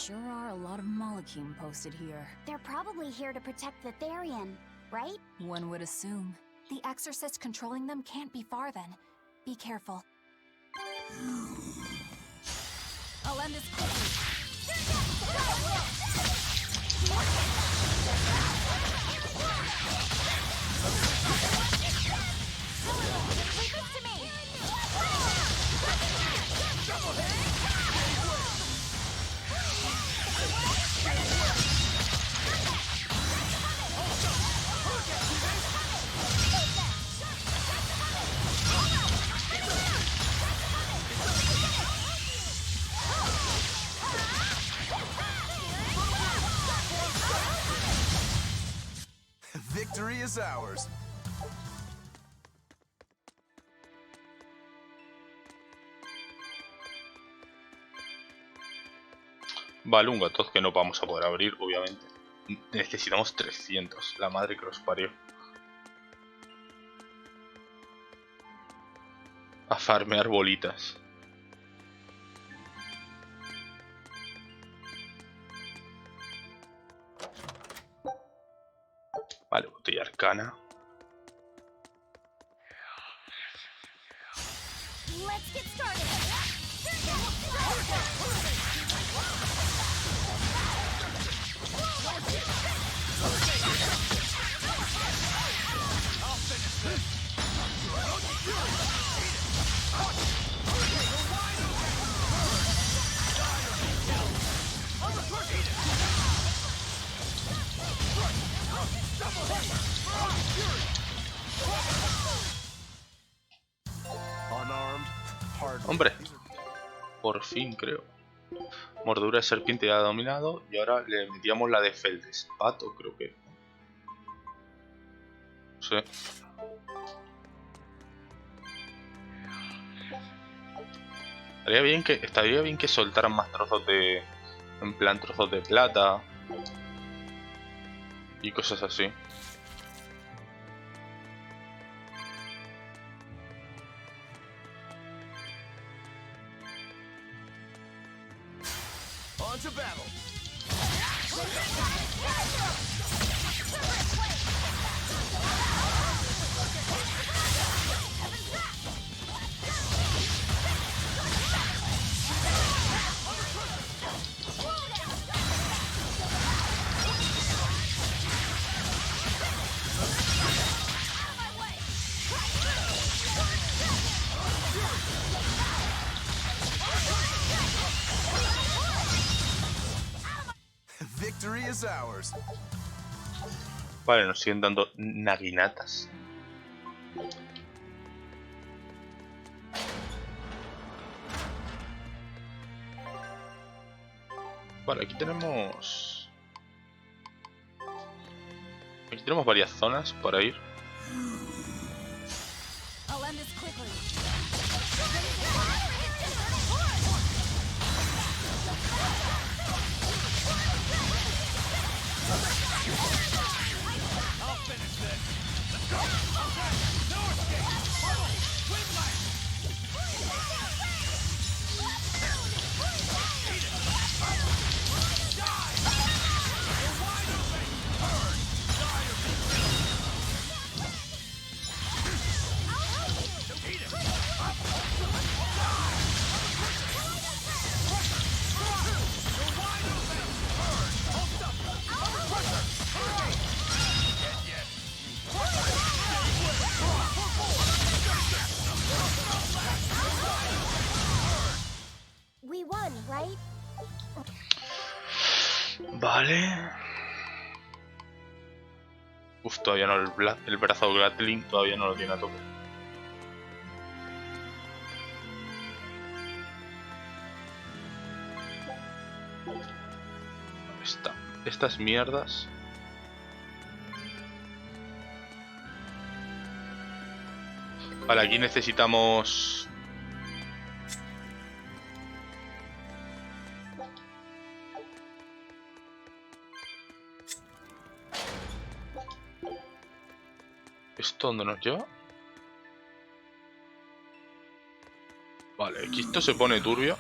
They're probably here to protect the Therion, right? One would assume. The exorcist controlling them can't be far then. Be careful. I'll end this quickly. Victory is ours. Vale, un gato que no vamos a poder abrir, obviamente. Necesitamos 300, la madre que los parió. A farmear bolitas. Vale, botella arcana. Let's get started. Hombre, por fin creo. Mordura de serpiente ya ha dominado y ahora le metíamos la de feldespato, creo que. Sí. Estaría bien que soltaran más trozos de... En plan trozos de plata. Y cosas así. On to battle. Victory is ours. Vale, nos siguen dando naguinatas. Vale, aquí tenemos... Aquí tenemos varias zonas para ir. I'll end this quickly. I'll finish this. Let's go. Okay. No escape. Bubble. Swing light. Eat it. Die. You're wide open. Burn. Die or be killed. Eat it. Up. Die. You're wide open. Burn. Hold up. Pressure. Hurry. Dead yet. We won, right? Vale. Uf, todavía no, el brazo Gatling todavía no lo tiene a tope. Estas mierdas. Vale, aquí necesitamos... ¿Esto dónde nos lleva? Vale, aquí esto se pone turbio.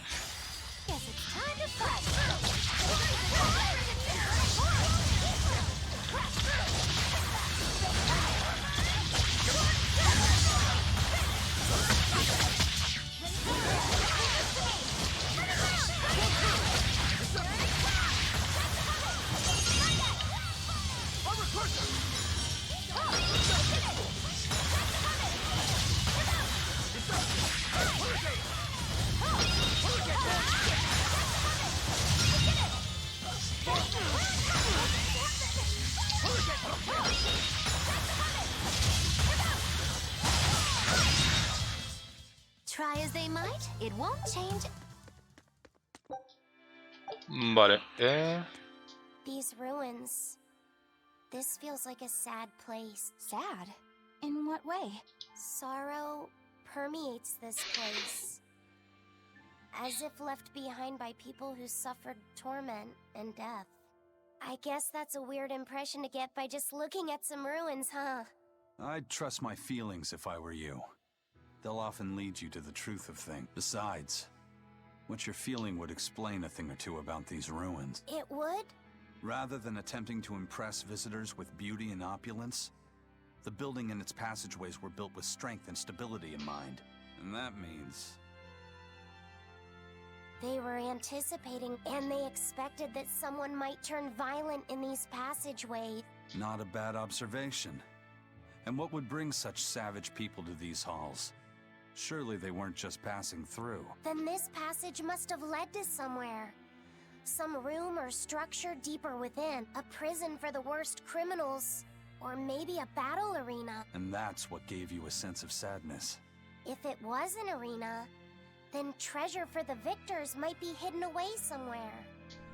Try as they might, it won't change. Vale, These ruins. This feels like a sad place. Sad? In what way? Sorrow permeates this place. As if left behind by people who suffered torment and death. I guess that's a weird impression to get by just looking at some ruins, huh? I'd trust my feelings if I were you. They'll often lead you to the truth of things. Besides, what you're feeling would explain a thing or two about these ruins. It would? Rather than attempting to impress visitors with beauty and opulence, the building and its passageways were built with strength and stability in mind. And that means... They were anticipating, and they expected that someone might turn violent in these passageways. Not a bad observation. And what would bring such savage people to these halls? Surely they weren't just passing through. Then this passage must have led to somewhere. Some room or structure deeper within. A prison for the worst criminals. Or maybe a battle arena. And that's what gave you a sense of sadness. If it was an arena, then treasure for the victors might be hidden away somewhere.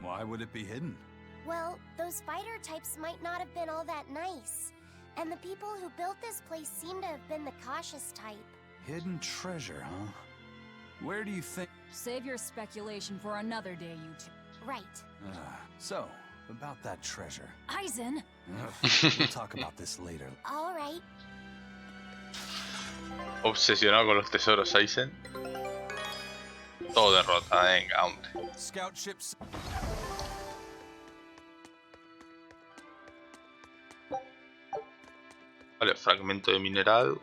Why would it be hidden? Well, those fighter types might not have been all that nice. And the people who built this place seem to have been the cautious type. Hidden treasure, huh? Where do you think... Save your speculation for another day, you two. Right. So, about that treasure. Aizen! We'll talk about this later. All right. Obsesionado con los tesoros, Aizen. Todo derrota, venga, hombre. Scout ships. Vale, fragmento de mineral.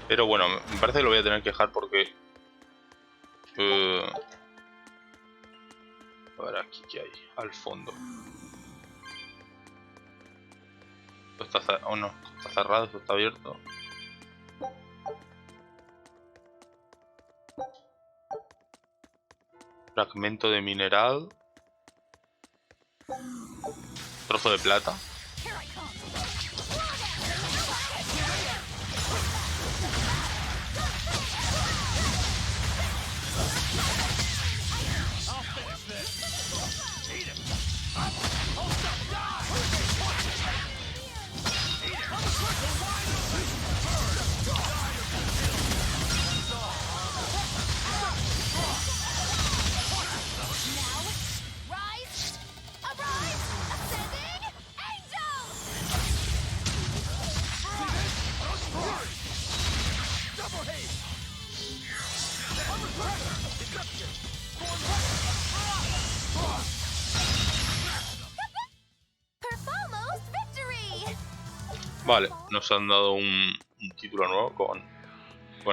Pero bueno, me parece que lo voy a tener que dejar porque... a ver aquí qué hay, al fondo. Esto está cerrado, oh no, esto está cerrado, esto está abierto. Fragmento de mineral. Trozo de plata. Vale, nos han dado un título nuevo con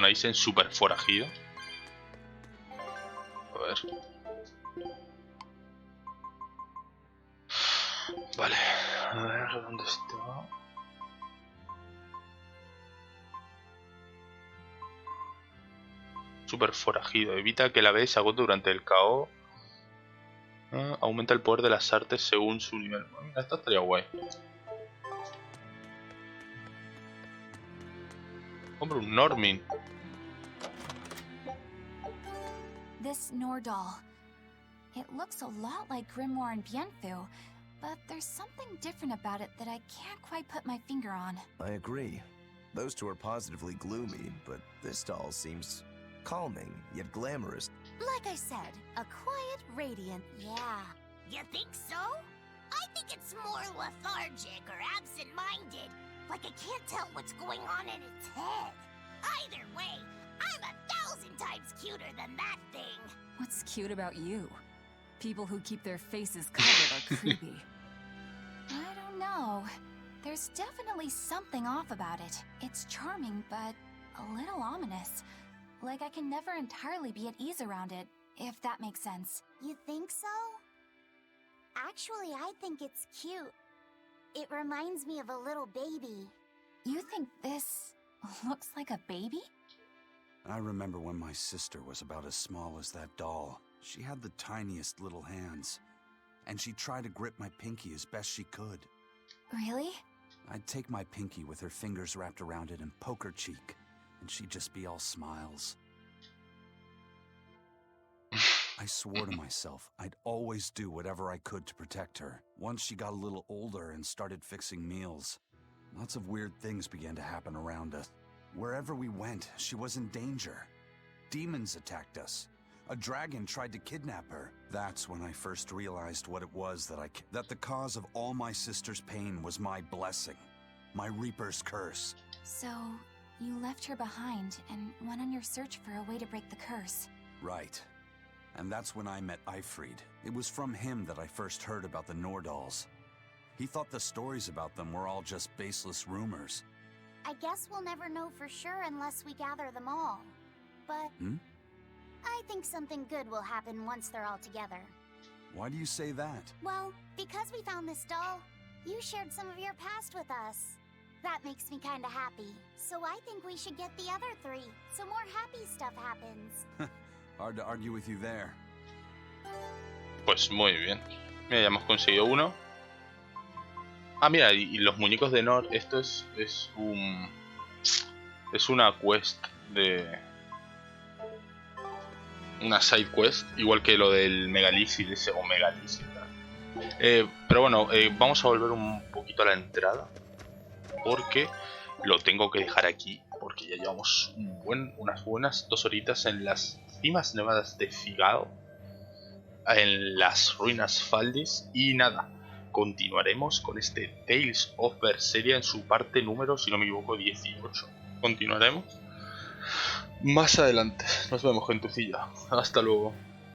Aizen super forajido. A ver. Vale, a ver dónde está. Super forajido. Evita que la B se agote durante el KO. Aumenta el poder de las artes según su nivel. Mira, esto estaría guay. Hombre, un Normin. This Nordal. It looks a lot like Grimoire and Bienfu, but there's something different about it that I can't quite put my finger on. I agree. Those two are positively gloomy, but this doll seems calming, yet glamorous. Like I said, a quiet, radiant. Yeah. You think so? I think it's more lethargic or absent-minded. Like I can't tell what's going on in its head. Either way, I'm 1,000 times cuter than that thing. What's cute about you? People who keep their faces covered are creepy. I don't know. There's definitely something off about it. It's charming, but a little ominous. Like I can never entirely be at ease around it, if that makes sense. You think so? Actually, I think it's cute. It reminds me of a little baby. You think this looks like a baby? I remember when my sister was about as small as that doll. She had the tiniest little hands, and she tried to grip my pinky as best she could. Really? I'd take my pinky with her fingers wrapped around it and poke her cheek, and she'd just be all smiles. I swore to myself I'd always do whatever I could to protect her. Once she got a little older and started fixing meals, lots of weird things began to happen around us. Wherever we went, she was in danger. Demons attacked us. A dragon tried to kidnap her. That's when I first realized what it was that the cause of all my sister's pain was my blessing. My Reaper's curse. So, you left her behind and went on your search for a way to break the curse. Right. And that's when I met Eifried. It was from him that I first heard about the Nordals. He thought the stories about them were all just baseless rumors. I guess we'll never know for sure unless we gather them all. But I think something good will happen once they're all together. Why do you say that? Well, because we found this doll, you shared some of your past with us. That makes me kinda happy. So I think we should get the other 3, so more happy stuff happens. Hard to argue with you there. Pues muy bien. Mira, ya hemos conseguido uno. Ah, mira, y los muñecos de Nord, esto es una quest de... Una side quest, igual que lo del Megalícil ese, o Megalícil. Pero bueno, vamos a volver un poquito a la entrada, porque lo tengo que dejar aquí, porque ya llevamos unas buenas 2 horitas en las cimas nevadas de Figado, en las Ruinas Faldies, y nada, continuaremos con este Tales of Berseria en su parte número, si no me equivoco, 18. Continuaremos más adelante. Nos vemos, gentucilla. Hasta luego.